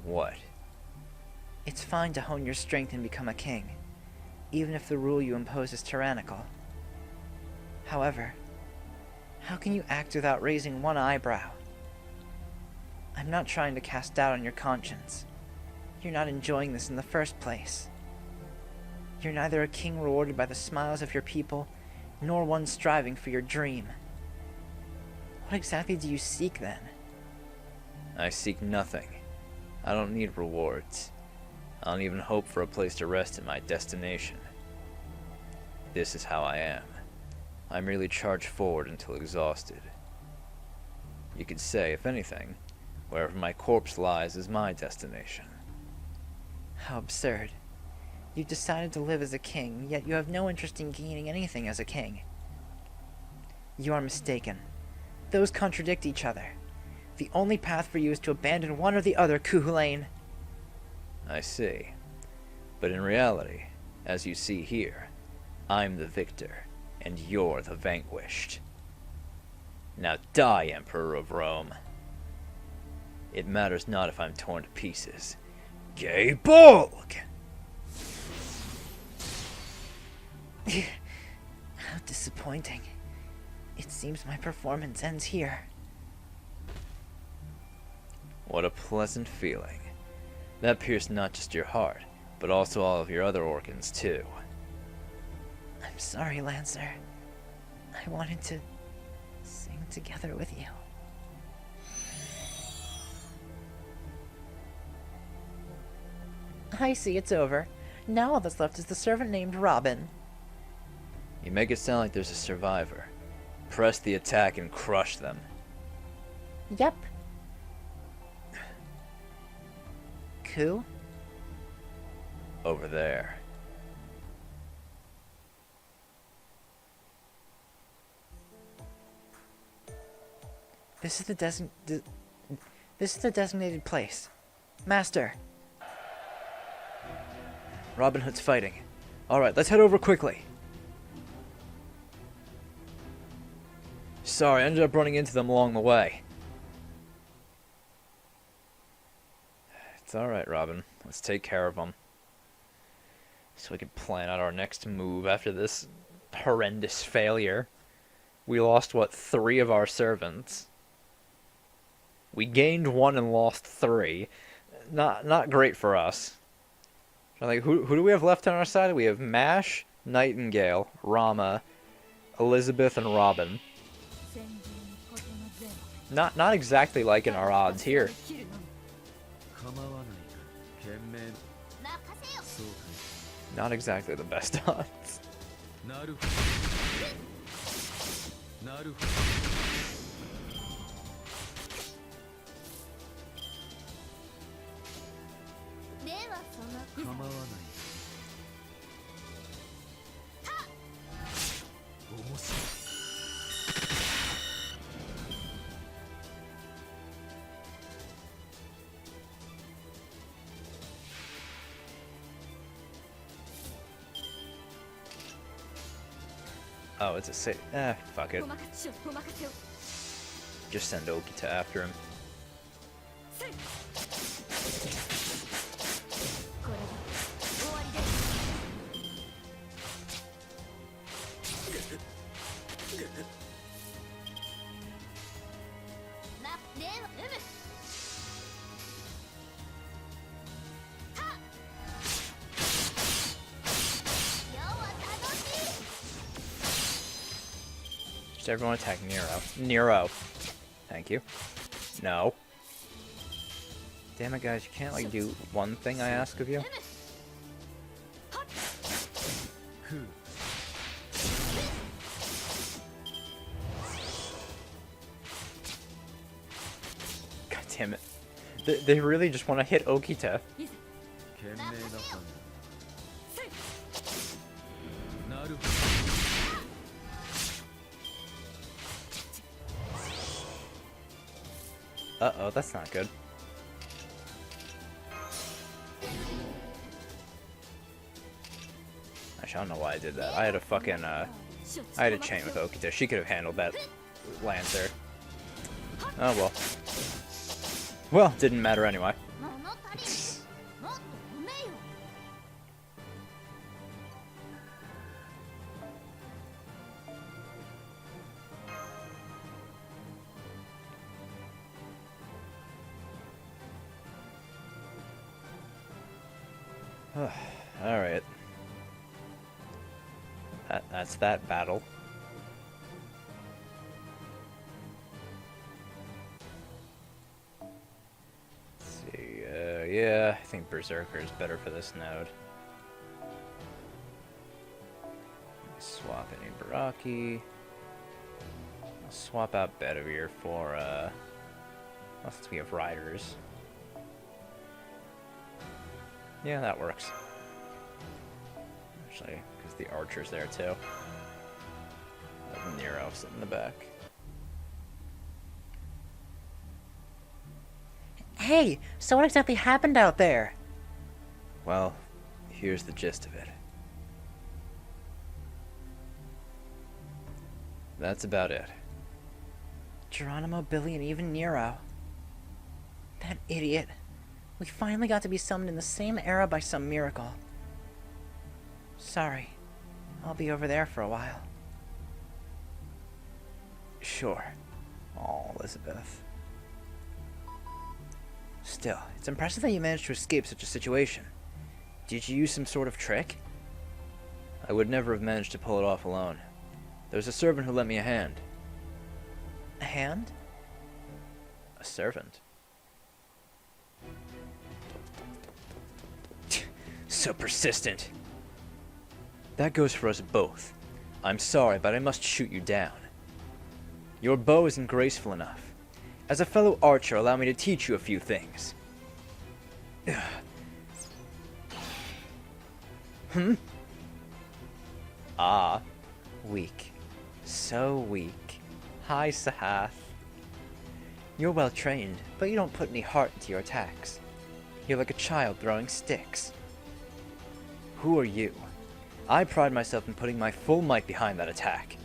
What? It's fine to hone your strength and become a king, even if the rule you impose is tyrannical. However, how can you act without raising one eyebrow? I'm not trying to cast doubt on your conscience. You're not enjoying this in the first place. You're neither a king rewarded by the smiles of your people, nor one striving for your dream. What exactly do you seek, then? I seek nothing. I don't need rewards. I don't even hope for a place to rest in my destination. This is how I am. I merely charge forward until exhausted. You could say, if anything, wherever my corpse lies is my destination. How absurd. You've decided to live as a king, yet you have no interest in gaining anything as a king. You are mistaken. Those contradict each other. The only path for you is to abandon one or the other, Kuhulain. I see. But in reality, as you see here, I'm the victor, and you're the vanquished. Now die, Emperor of Rome. It matters not if I'm torn to pieces. Geborg! How disappointing. It seems my performance ends here. What a pleasant feeling. That pierced not just your heart, but also all of your other organs, too. I'm sorry, Lancer. I wanted to sing together with you. I see, it's over. Now all that's left is the servant named Robin. You make it sound like there's a survivor. Press the attack and crush them. Yep. Ku? Over there. This is the designated place. Master. Robin Hood's fighting. Alright, let's head over quickly. Sorry, I ended up running into them along the way. It's alright, Robin. Let's take care of them. So we can plan out our next move after this horrendous failure. We lost, what, 3 of our servants. We gained 1 and lost 3. Not great for us. Like, who do we have left on our side? We have Mash, Nightingale, Rama, Elizabeth, and Robin. Not exactly liking our odds here. Not exactly the best odds. Oh, it's a save. Fuck it. Just send Okita after him. まではうむはっ今日は楽しい Just everyone attack Nero. Nero. Thank you. No. Damn it, guys. You can't, like, do one thing I ask of you? ふう God damn it. They really just want to hit Okita. 賢明な判断なるほ Uh-oh, that's not good. Actually, I don't know why I did that. I had a fucking, I had a chain with Okita. She could have handled that Lancer. Oh, well. Well, didn't matter anyway. 物足りんもっと褒めよ Alright. That's that battle. Let's see, yeah, I think Berserker is better for this node. Swap in Ibaraki. I'll swap out Bedivere for, well, since we have Riders. Yeah, that works. Actually, because the Archer's there too. Nero sitting in the back. Hey, so what exactly happened out there? Well, here's the gist of it. That's about it. Geronimo, Billy, and even Nero. That idiot. We finally got to be summoned in the same era by some miracle. Sorry. I'll be over there for a while. Sure. Oh, Elizabeth. Still, it's impressive that you managed to escape such a situation. Did you use some sort of trick? I would never have managed to pull it off alone. There's a servant who lent me a hand. A hand? A servant? So persistent. That goes for us both. I'm sorry, but I must shoot you down. Your bow isn't graceful enough. As a fellow archer, allow me to teach you a few things. Ah, weak. So weak. Hi, Sahath. You're well trained, but you don't put any heart into your attacks. You're like a child throwing sticks. Who are you? I pride myself in putting my full might behind that attack.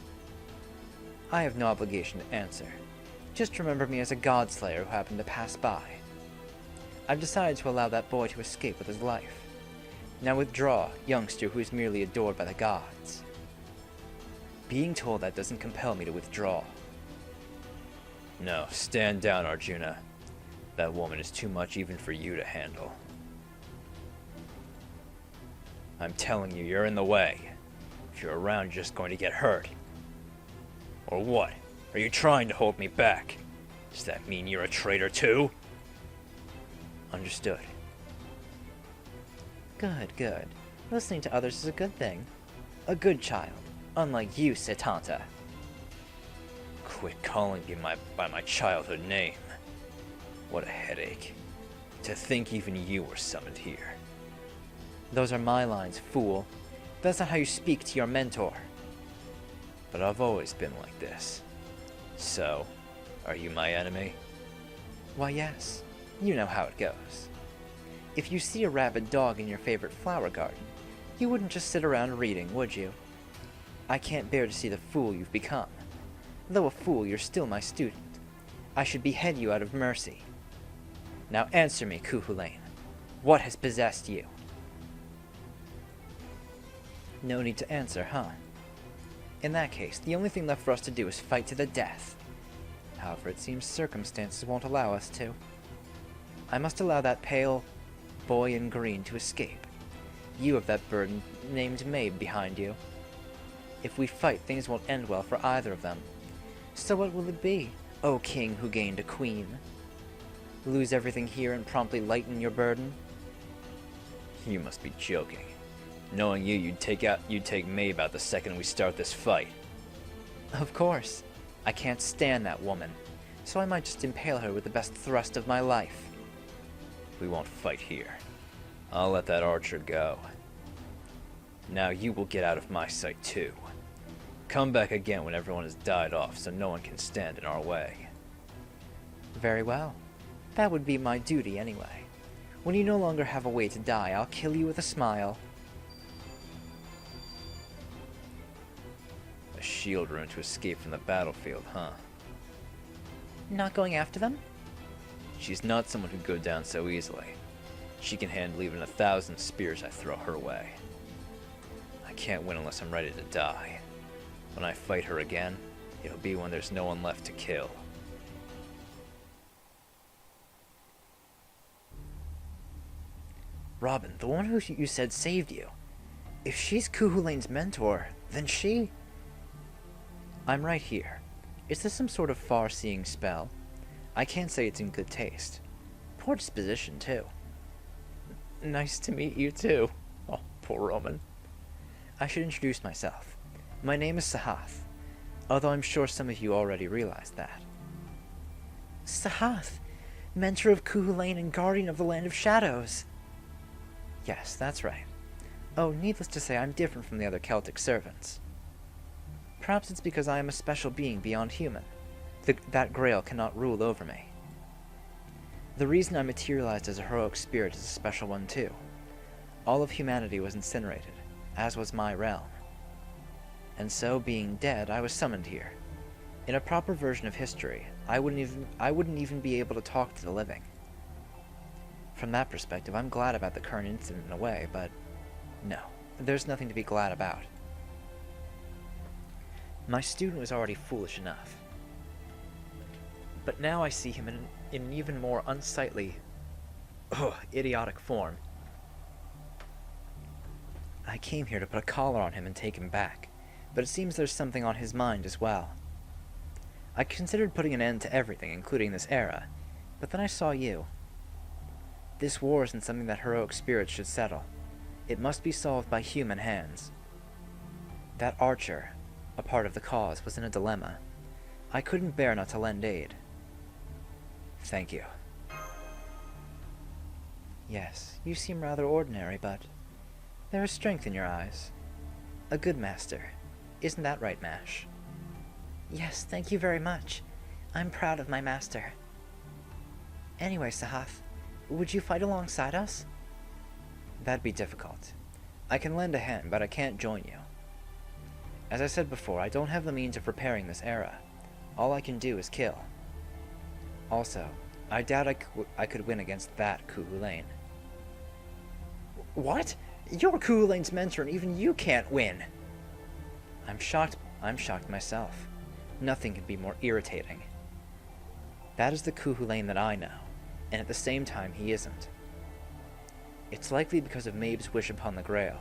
I have no obligation to answer. Just remember me as a godslayer who happened to pass by. I've decided to allow that boy to escape with his life. Now withdraw, youngster who is merely adored by the gods. Being told that doesn't compel me to withdraw. No, stand down, Arjuna. That woman is too much even for you to handle. I'm telling you, you're in the way. If you're around, you're just going to get hurt. Or what? Are you trying to hold me back? Does that mean you're a traitor too? Understood. Good, good. Listening to others is a good thing. A good child, unlike you, Setanta. Quit calling me by my childhood name. What a headache. To think even you were summoned here. Those are my lines, fool. That's not how you speak to your mentor. But I've always been like this. So, are you my enemy? Why, yes. You know how it goes. If you see a rabid dog in your favorite flower garden, you wouldn't just sit around reading, would you? I can't bear to see the fool you've become. Though a fool, you're still my student. I should behead you out of mercy. Now answer me, Cuchulainn. What has possessed you? No need to answer, huh? In that case, the only thing left for us to do is fight to the death. However, it seems circumstances won't allow us to. I must allow that pale boy in green to escape. You have that bird named Mabe behind you. If we fight, things won't end well for either of them. So what will it be, O king who gained a queen? Lose everything here and promptly lighten your burden? You must be joking. Knowing you, you'd take Mabe out the second we start this fight. Of course. I can't stand that woman, so I might just impale her with the best thrust of my life. We won't fight here. I'll let that archer go. Now you will get out of my sight too. Come back again when everyone has died off so no one can stand in our way. Very well. That would be my duty anyway. When you no longer have a way to die, I'll kill you with a smile. A shield rune to escape from the battlefield, huh? Not going after them? She's not someone who'd go down so easily. She can handle even 1,000 spears I throw her way. I can't win unless I'm ready to die. When I fight her again, it'll be when there's no one left to kill. Robin, the one who you said saved you. If she's Kuhulane's mentor, then she... I'm right here. Is this some sort of far-seeing spell? I can't say it's in good taste. Poor disposition, too. Nice to meet you, too. Oh, poor Roman. I should introduce myself. My name is Sahath, although I'm sure some of you already realized that. Sahath, mentor of Kuhulane and guardian of the Land of Shadows. Yes, that's right. Oh, needless to say, I'm different from the other Celtic servants. Perhaps it's because I am a special being beyond human. That Grail cannot rule over me. The reason I materialized as a heroic spirit is a special one too. All of humanity was incinerated, as was my realm. And so, being dead, I was summoned here. In a proper version of history, I wouldn't even be able to talk to the living. From that perspective, I'm glad about the current incident in a way, but no, there's nothing to be glad about. My student was already foolish enough. But now I see him in an even more unsightly, idiotic form. I came here to put a collar on him and take him back, but it seems there's something on his mind as well. I considered putting an end to everything, including this era, but then I saw you. This war isn't something that heroic spirits should settle. It must be solved by human hands. That archer, a part of the cause, was in a dilemma. I couldn't bear not to lend aid. Thank you. Yes, you seem rather ordinary, but there is strength in your eyes. A good master. Isn't that right, Mash? Yes, thank you very much. I'm proud of my master. Anyway, Sahath, would you fight alongside us? That'd be difficult. I can lend a hand, but I can't join you. As I said before, I don't have the means of repairing this era. All I can do is kill. Also, I doubt I could win against that Kuhulane. What? You're Kuhulane's mentor and even you can't win! I'm shocked myself. Nothing could be more irritating. That is the Kuhulane that I know, and at the same time he isn't. It's likely because of Mabe's wish upon the Grail.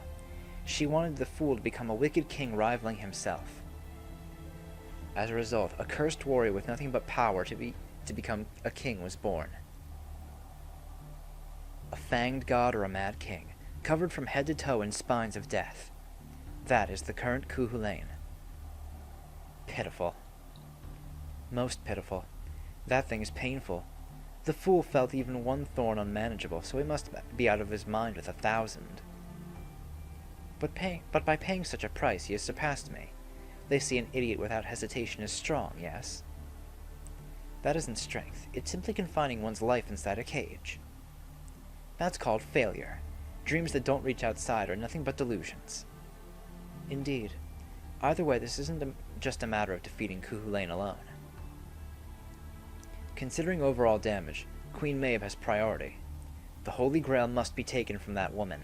She wanted the fool to become a wicked king rivaling himself. As a result, a cursed warrior with nothing but power to become a king was born. A fanged god or a mad king, covered from head to toe in spines of death. That is the current Kuhulane. Pitiful. Most pitiful. That thing is painful. The fool felt even one thorn unmanageable, so he must be out of his mind with 1,000. But by paying such a price, he has surpassed me. They see an idiot without hesitation as strong, yes? That isn't strength. It's simply confining one's life inside a cage. That's called failure. Dreams that don't reach outside are nothing but delusions. Indeed. Either way, this isn't just a matter of defeating Kuhulane alone. Considering overall damage, Queen Mabe has priority. The Holy Grail must be taken from that woman.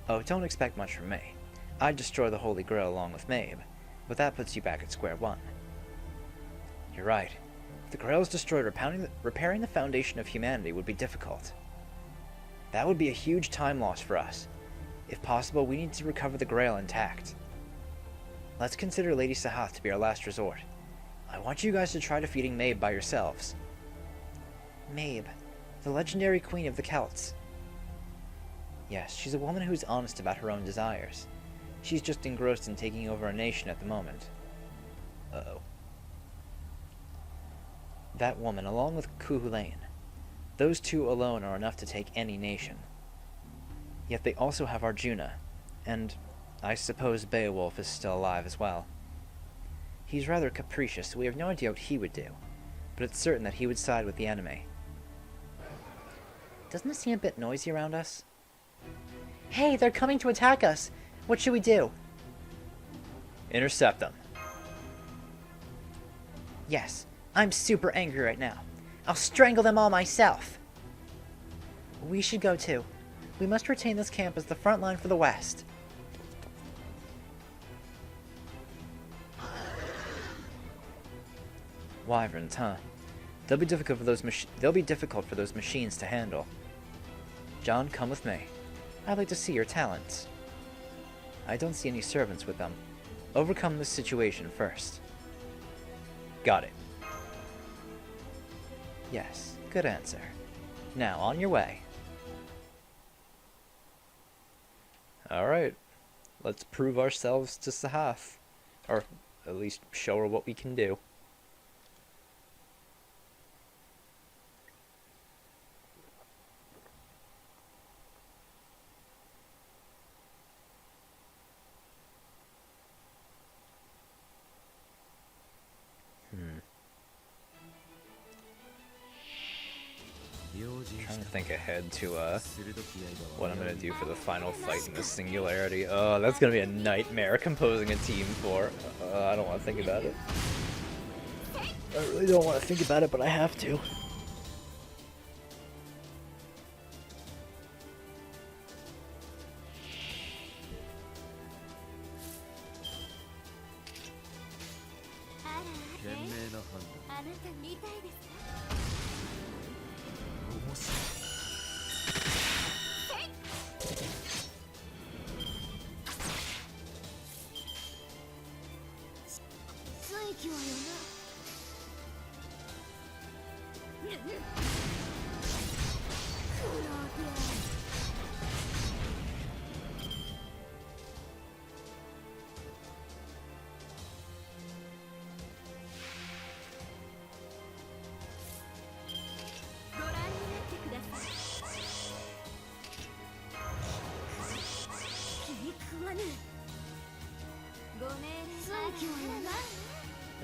Oh, don't expect much from me. I'd destroy the Holy Grail along with Mabe, but that puts you back at square one. You're right. If the Grail is destroyed, repairing the foundation of humanity would be difficult. That would be a huge time loss for us. If possible, we need to recover the Grail intact. Let's consider Lady Sahath to be our last resort. I want you guys to try defeating Mabe by yourselves. Mabe, the legendary queen of the Celts. Yes, she's a woman who's honest about her own desires. She's just engrossed in taking over a nation at the moment. Uh-oh. That woman, along with Cuchulainn, those two alone are enough to take any nation. Yet they also have Arjuna, and I suppose Beowulf is still alive as well. He's rather capricious, so we have no idea what he would do, but it's certain that he would side with the enemy. Doesn't it seem a bit noisy around us? Hey, they're coming to attack us! What should we do? Intercept them. Yes, I'm super angry right now. I'll strangle them all myself. We should go too. We must retain this camp as the front line for the West. Wyverns, huh? They'll be difficult for those machines to handle. John, come with me. I'd like to see your talents. I don't see any servants with them. Overcome this situation first. Got it. Yes, good answer. Now, on your way. Alright. Let's prove ourselves to Sahath. Or, at least, show her what we can do. Trying to think ahead to what I'm gonna do for the final fight in the Singularity. Oh, that's gonna be a nightmare composing a team for. I don't want to think about it. I really don't want to think about it, but I have to.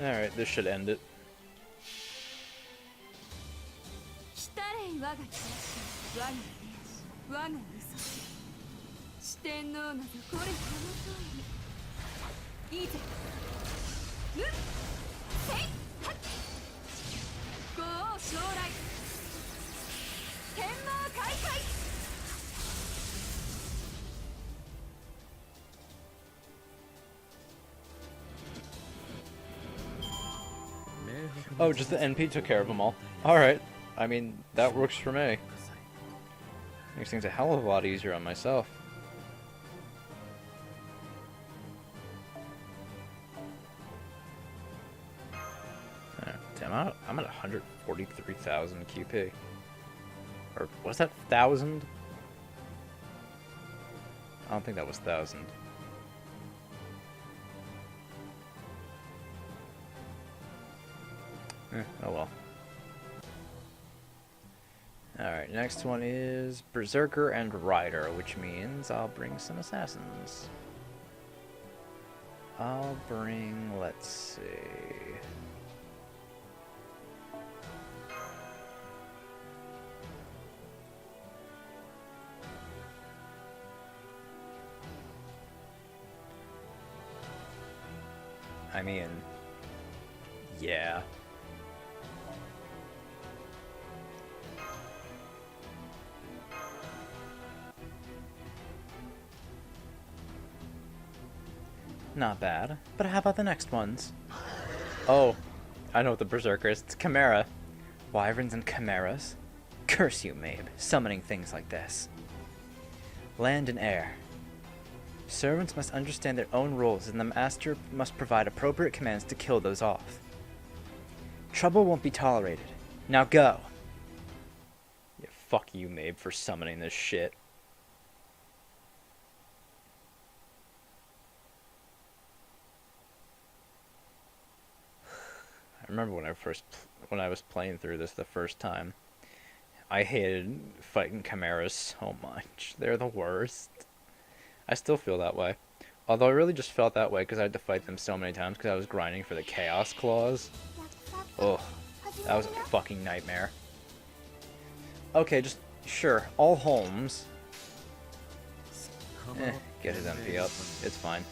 Alright, this should end it. Oh, just the NP took care of them all. Alright. I mean, that works for me. Makes things a hell of a lot easier on myself. Damn, I'm at 143,000 QP. Or, was that 1,000? I don't think that was 1,000. Oh well. Alright, next one is Berserker and Rider, which means I'll bring some assassins. I'll bring, let's see... I mean... yeah. not bad. But how about the next ones? Oh, I know what the Berserker is. It's Chimera. Wyverns and chimeras? Curse you, Mabe, summoning things like this. Land and air. Servants must understand their own roles, and the master must provide appropriate commands to kill those off. Trouble won't be tolerated. Now go! Yeah, fuck you, Mabe, for summoning this shit. I remember when I was playing through this the first time, I hated fighting chimeras so much. They're the worst. I still feel that way. Although I really just felt that way because I had to fight them so many times because I was grinding for the Chaos Claws. Ugh, that was a fucking nightmare. Okay, just, sure, all Holmes. Get his MP up. It's fine.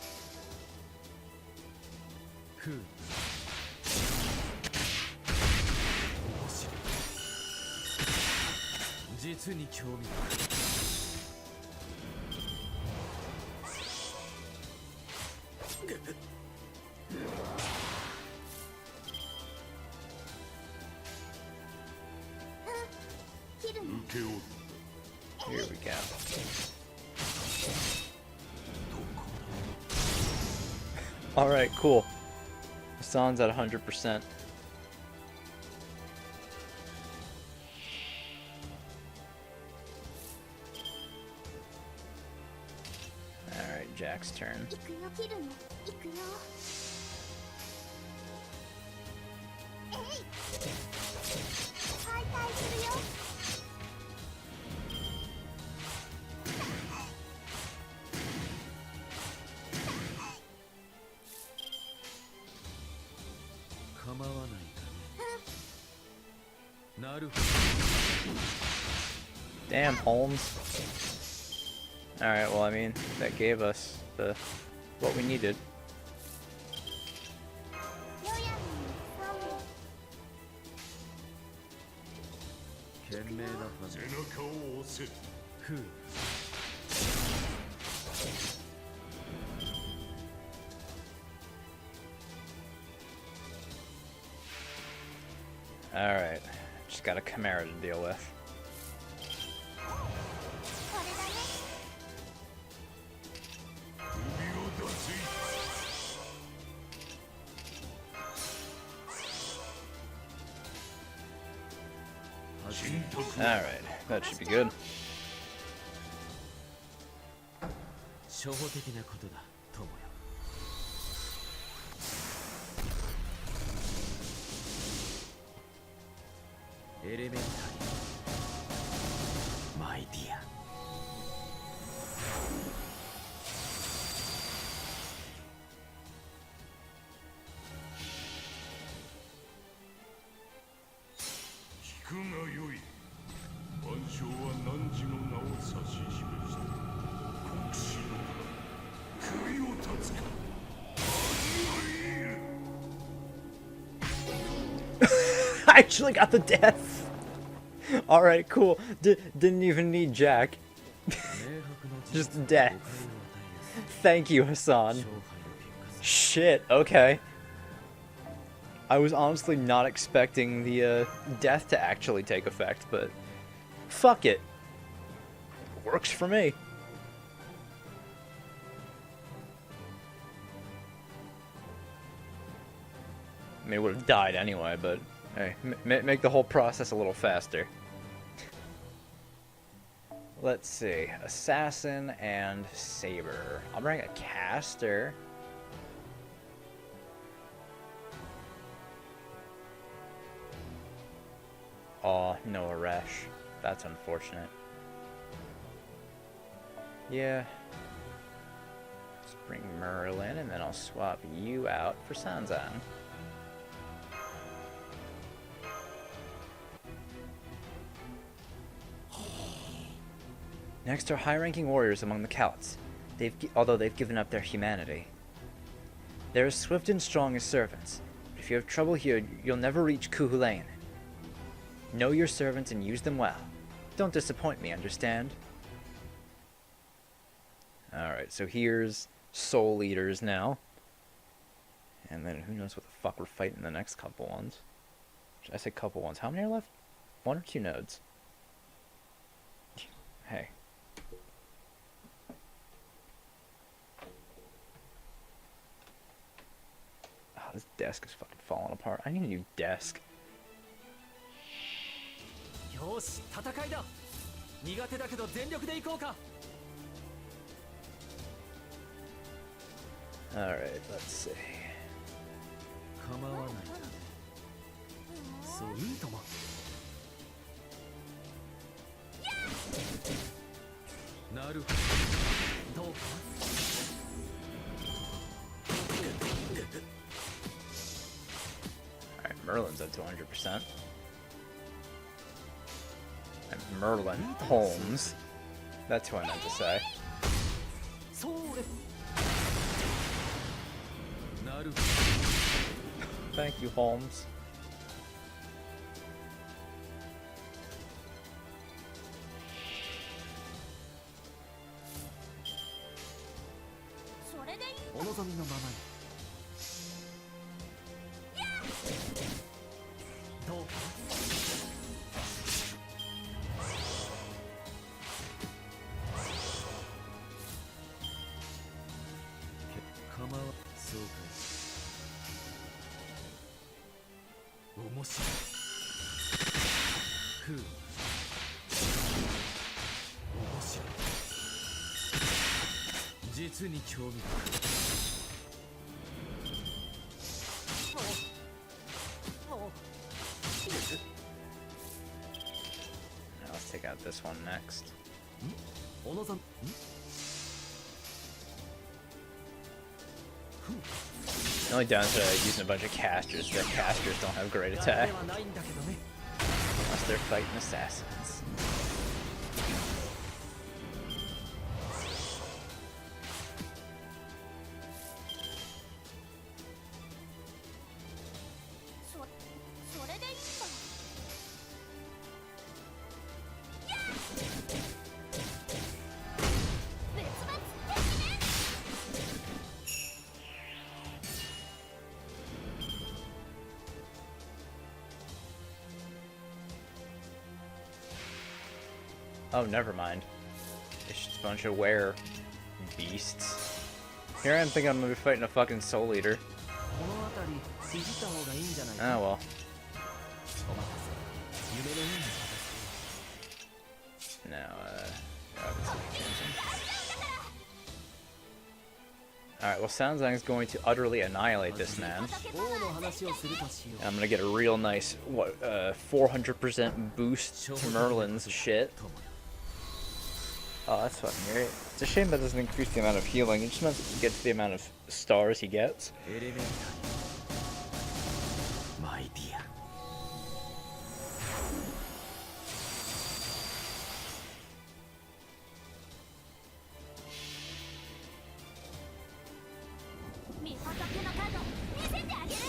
実に興味切るの Here we go. Alright, cool. Hassan's at 100%. Alright, Jack's turn. 行くよ切るの行くよえい解体するよ 構わないかねなるほ Damn, Holmes. Alright, well, I mean, that gave us what we needed. よやんど賢明な判背断中を押せふう Alright, just got a Chimera to deal with. これだね 首を出せ Alright, that should be good. 初歩的なことだ友よエレメンタリーマイディア 聞くがよい万象は汝の名を指し示した国士の首を断つか I actually got the death! Alright, cool. Didn't even need Jack. Just death. Thank you, Hassan. Shit, okay. I was honestly not expecting the death to actually take effect, but fuck it. Works for me. I mean, it would have died anyway, but hey, make the whole process a little faster. Let's see. Assassin and Saber. I'll bring a caster. Aw, no Aresh. That's unfortunate. Yeah. Let's bring Merlin, and then I'll swap you out for Sanzan. Next are high-ranking warriors among the Celts, although they've given up their humanity. They're as swift and strong as servants, but if you have trouble here, you'll never reach Kuhulain. Know your servants and use them well. Don't disappoint me, understand? Alright, so here's Soul Eaters now. And then who knows what the fuck we're fighting the next couple ones. I say couple ones. How many are left? 1 or 2 nodes? Hey. Oh, this desk is fucking falling apart. I need a new desk. よし戦いだ。苦手だけど全力で行こうか。 Alright, let's see. 構わない。そういいとも。なるほど。どうか。Alright, Merlin's at 200%. And Merlin Holmes. That's who I meant to say. それ。なるほど。 Thank you, Holmes. それでいいお望みのままに。どうか。構わそうか。面白い。ふう。面白い。実に興味深い。 Now let's take out this one next. お望み。 The only downside of using a bunch of casters is that casters don't have great attack ではないんだけどね。 unless they're fighting assassins. それでいいんだ。別々敵ね。 Oh, never mind. It's just a bunch of were beasts. Here I am thinking I'm gonna be fighting a fucking Soul Eater. この辺りいじった方がいいんじゃないか。 Oh well. お任せ。夢のように戦って。 Now, alright, well, Sanzang's going to utterly annihilate this man. 王の話をするとしよう。 I'm gonna get a real nice, 400% boost to Merlin's shit. とも Oh, that's fucking great. It's a shame that doesn't increase the amount of healing. It just means he gets the amount of stars he gets. エレメンタリー。マイディア。 見仏の数見せてあげる。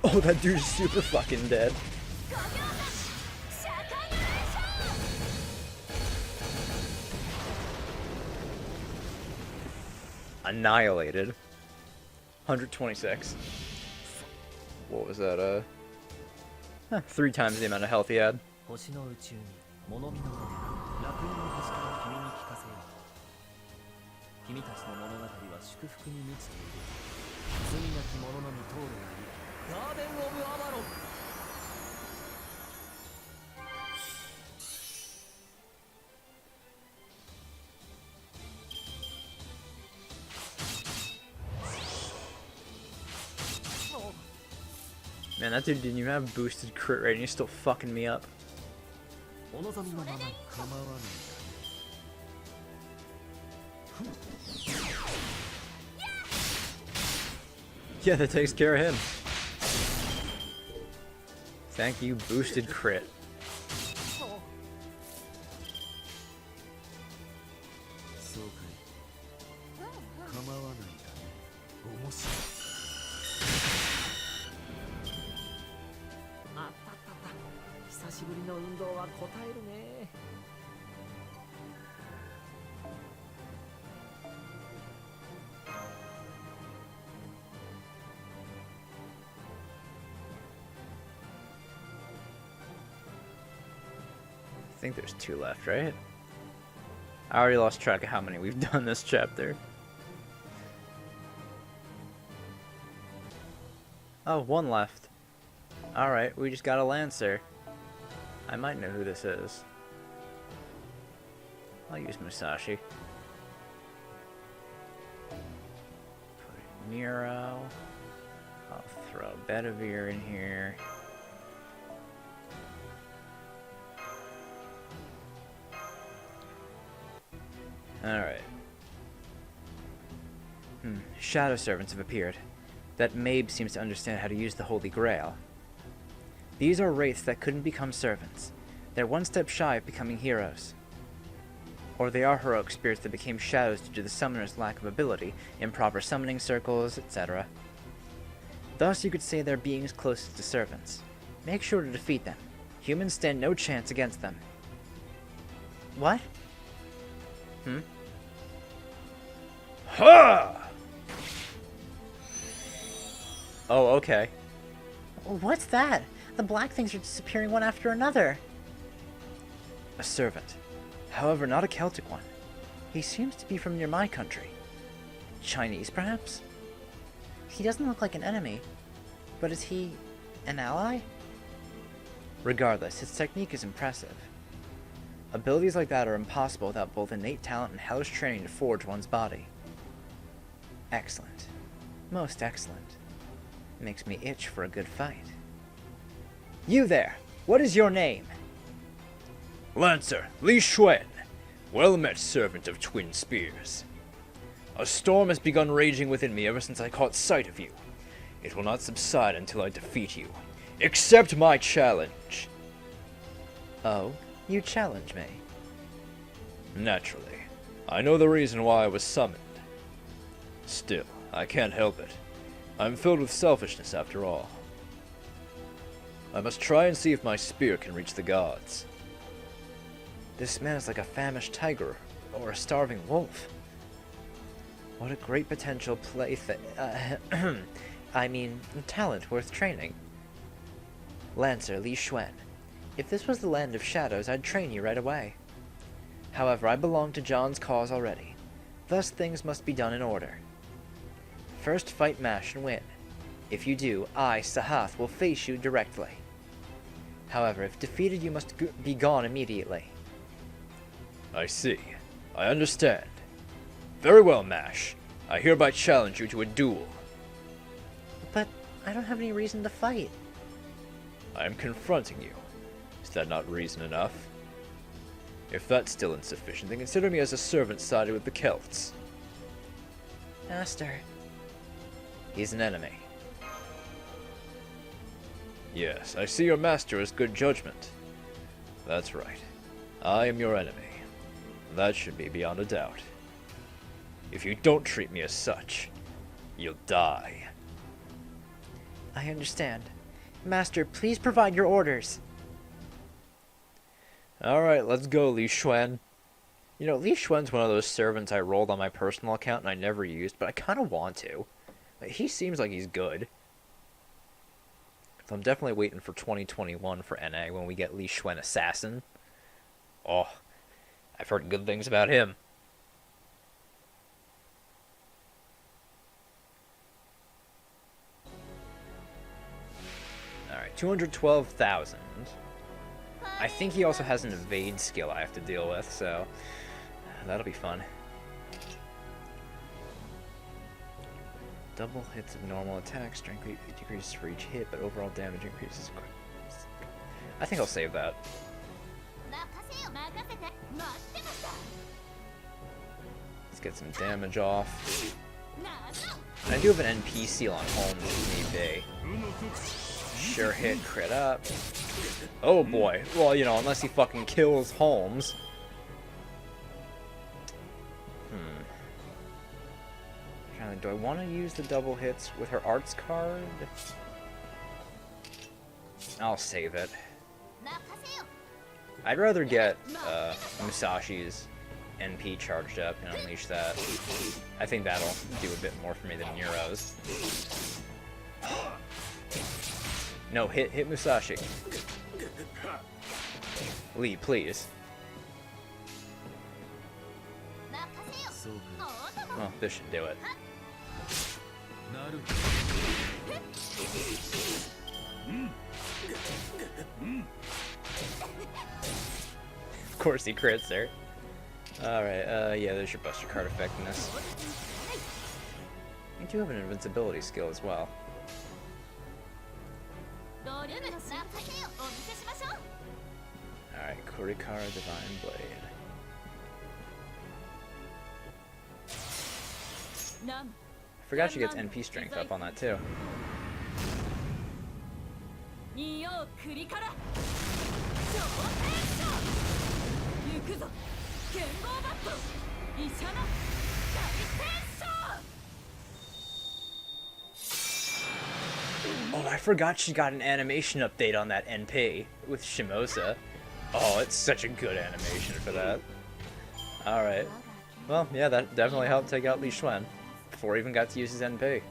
Oh, that dude's super fucking dead. 5秒間社会現象。 Annihilated. 126. What was that, 3 times the amount of health he had. 星の宇宙に物見の語で楽園の星から君に聞かせよう。君たちの物語は祝福に満ちている。罪なき者のみ通るがいい。ガーデン・オブ・アバロン。 Man, that dude didn't even have boosted crit rate and he's still fucking me up. お望みのままに構わない。 Yeah, that takes care of him. Thank you, boosted crit. そうかい。構わないだね。面白い。あったあったあった。久しぶりの運動は応えるね。think there's 2 left, right? I already lost track of how many we've done this chapter. Oh, 1 left. Alright, we just got a Lancer. I might know who this is. I'll use Musashi. Put Nero. I'll throw Bedivere in here. Alright. Shadow servants have appeared. That Mabe seems to understand how to use the Holy Grail. These are wraiths that couldn't become servants. They're one step shy of becoming heroes. Or they are heroic spirits that became shadows due to the summoner's lack of ability, improper summoning circles, etc. Thus you could say they're beings closest to servants. Make sure to defeat them. Humans stand no chance against them. What? Ha! Oh, okay. What's that? The black things are disappearing one after another. A servant. However, not a Celtic one. He seems to be from near my country. Chinese, perhaps? He doesn't look like an enemy. But is he an ally? Regardless, his technique is impressive. Abilities like that are impossible without both innate talent and hellish training to forge one's body. Excellent. Most excellent. Makes me itch for a good fight. You there! What is your name? Lancer, Li Xuan. Well met, servant of Twin Spears. A storm has begun raging within me ever since I caught sight of you. It will not subside until I defeat you. Accept my challenge. Oh, you challenge me. Naturally. I know the reason why I was summoned. Still, I can't help it. I'm filled with selfishness after all. I must try and see if my spear can reach the gods. This man is like a famished tiger or a starving wolf. What a great potential talent worth training. Lancer Li Xuan. If this was the land of shadows, I'd train you right away. However, I belong to John's cause already. Thus things must be done in order. First fight Mash and win. If you do, I, Sahath, will face you directly. However, if defeated, you must be gone immediately. I see. I understand. Very well, Mash. I hereby challenge you to a duel. But I don't have any reason to fight. I am confronting you. Is that not reason enough? If that's still insufficient, then consider me as a servant sided with the Celts. Master. He's an enemy. Yes, I see your master has good judgment. That's right. I am your enemy. That should be beyond a doubt. If you don't treat me as such, you'll die. I understand. Master, please provide your orders. Alright, let's go, Li Xuan. You know, Li Xuan's one of those servants I rolled on my personal account and I never used, but I kind of want to. He seems like he's good. So I'm definitely waiting for 2021 for NA when we get Li Xuan Assassin. Oh, I've heard good things about him. Alright, 212,000. I think he also has an evade skill I have to deal with, so that'll be fun. Double hits of normal attack, strength decreases for each hit, but overall damage increases. I think I'll save that. Let's get some damage off. I do have an NP seal on Holmes if need be. Sure hit, crit up. Oh boy. Well, you know, unless he fucking kills Holmes. Do I want to use the double hits with her arts card? I'll save it. I'd rather get Musashi's NP charged up and unleash that. I think that'll do a bit more for me than Nero's. No, hit Musashi. Lee, please. 任せよ そうか Oh, this should do it. なる Of course he crits her. Alright, yeah, there's your Buster Card effectiveness. You do have an invincibility skill as well. ドリュムの任せよお見せしましょう Alright, Kurikara Divine Blade. ナム I forgot she gets NP strength up on that too. 仁王クリから超転写行くぞ剣豪バット医者の大転写 Oh, I forgot she got an animation update on that NP with Shimosa. Oh, it's such a good animation for that. Alright. Well, yeah, that definitely helped take out Li Xuan before he even got to use his NP.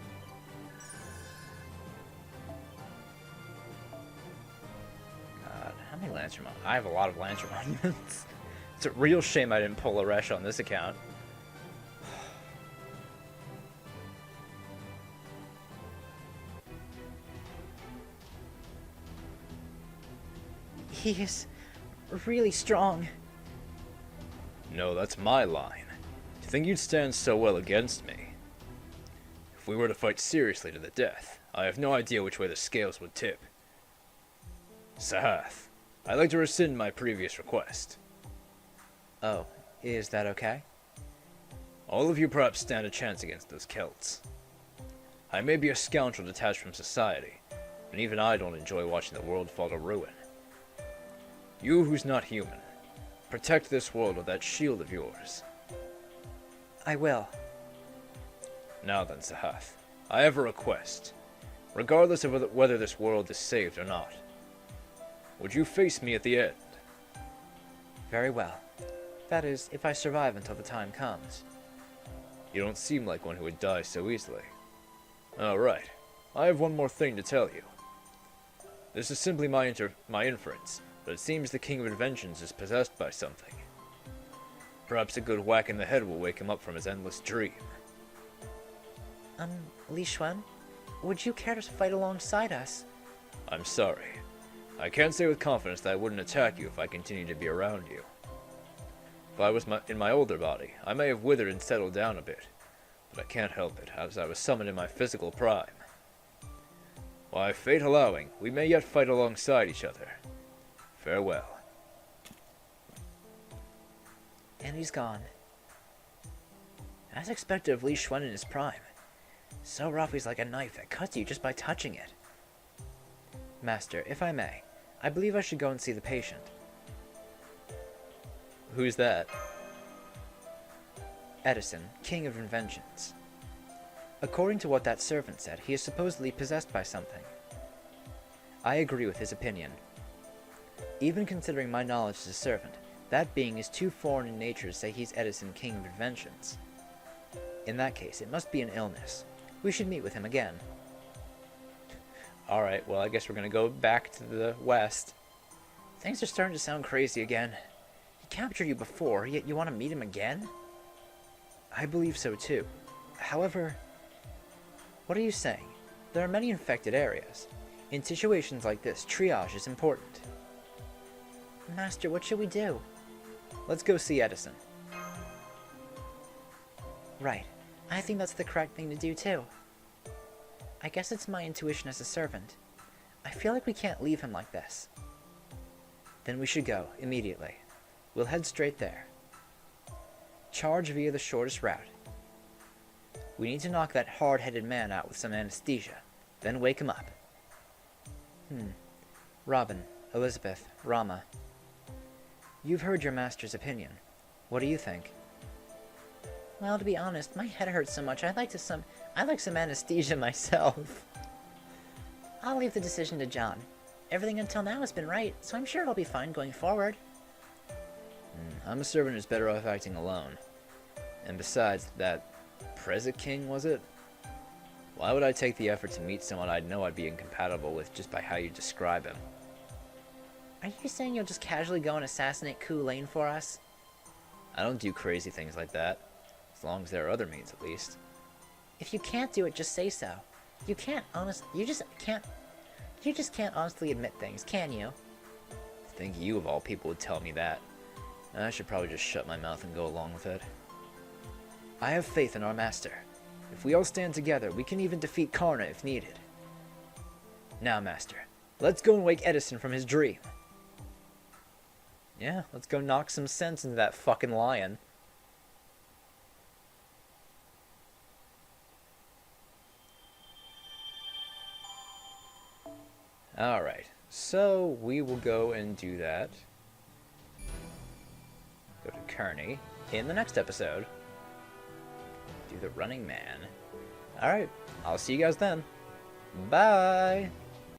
God, how many Lancer Monuments? I have a lot of Lancer Monuments. It's a real shame I didn't pull a Resh on this account. He is really strong. No, that's my line. Do you think you'd stand so well against me? If we were to fight seriously to the death, I have no idea which way the scales would tip. Sahath, I'd like to rescind my previous request. Oh, is that okay? All of you perhaps stand a chance against those Celts. I may be a scoundrel detached from society, and even I don't enjoy watching the world fall to ruin. You who's not human, protect this world with that shield of yours. I will. Now then, Sahath, I have a request. Regardless of whether this world is saved or not, would you face me at the end? Very well. That is, if I survive until the time comes. You don't seem like one who would die so easily. Alright, I have one more thing to tell you. This is simply my inference, but it seems the King of Inventions is possessed by something. Perhaps a good whack in the head will wake him up from his endless dream. Li Xuan, would you care to fight alongside us? I'm sorry. I can't say with confidence that I wouldn't attack you if I continued to be around you. If I was in my older body, I may have withered and settled down a bit, but I can't help it, as I was summoned in my physical prime. Why, fate allowing, we may yet fight alongside each other. Farewell. And he's gone. As expected of Li Xuan in his prime. So rough he's like a knife that cuts you just by touching it. Master, if I may, I believe I should go and see the patient. Who's that? Edison, King of Inventions. According to what that servant said, he is supposedly possessed by something. I agree with his opinion. Even considering my knowledge as a servant, that being is too foreign in nature to say he's Edison, King of Inventions. In that case, it must be an illness. We should meet with him again. Alright, well I guess we're gonna go back to the west. Things are starting to sound crazy again. He captured you before, yet you want to meet him again? I believe so too. However, what are you saying? There are many infected areas. In situations like this, triage is important. Master, what should we do? Let's go see Edison. Right. I think that's the correct thing to do too. I guess it's my intuition as a servant. I feel like we can't leave him like this. Then we should go, immediately. We'll head straight there. Charge via the shortest route. We need to knock that hard-headed man out with some anesthesia, then wake him up. Robin, Elizabeth, Rama. You've heard your master's opinion. What do you think? Well, to be honest, my head hurts so much I'd like some anesthesia myself. I'll leave the decision to John. Everything until now has been right, so I'm sure it'll be fine going forward. I'm a servant who's better off acting alone. And besides, that Preza King, was it? Why would I take the effort to meet someone I'd know I'd be incompatible with just by how you describe him? Are you saying you'll just casually go and assassinate Ku Lane for us? I don't do crazy things like that. As long as there are other means, at least. If you can't do it, just say so. You can't you just can't honestly admit things, can you? I think you, of all people, would tell me that. I should probably just shut my mouth and go along with it. I have faith in our master. If we all stand together, we can even defeat Karna if needed. Now, master, let's go and wake Edison from his dream. Yeah, let's go knock some sense into that fucking lion. Alright, so we will go and do that. Go to Kearney in the next episode. Do the Running Man. Alright, I'll see you guys then. Bye!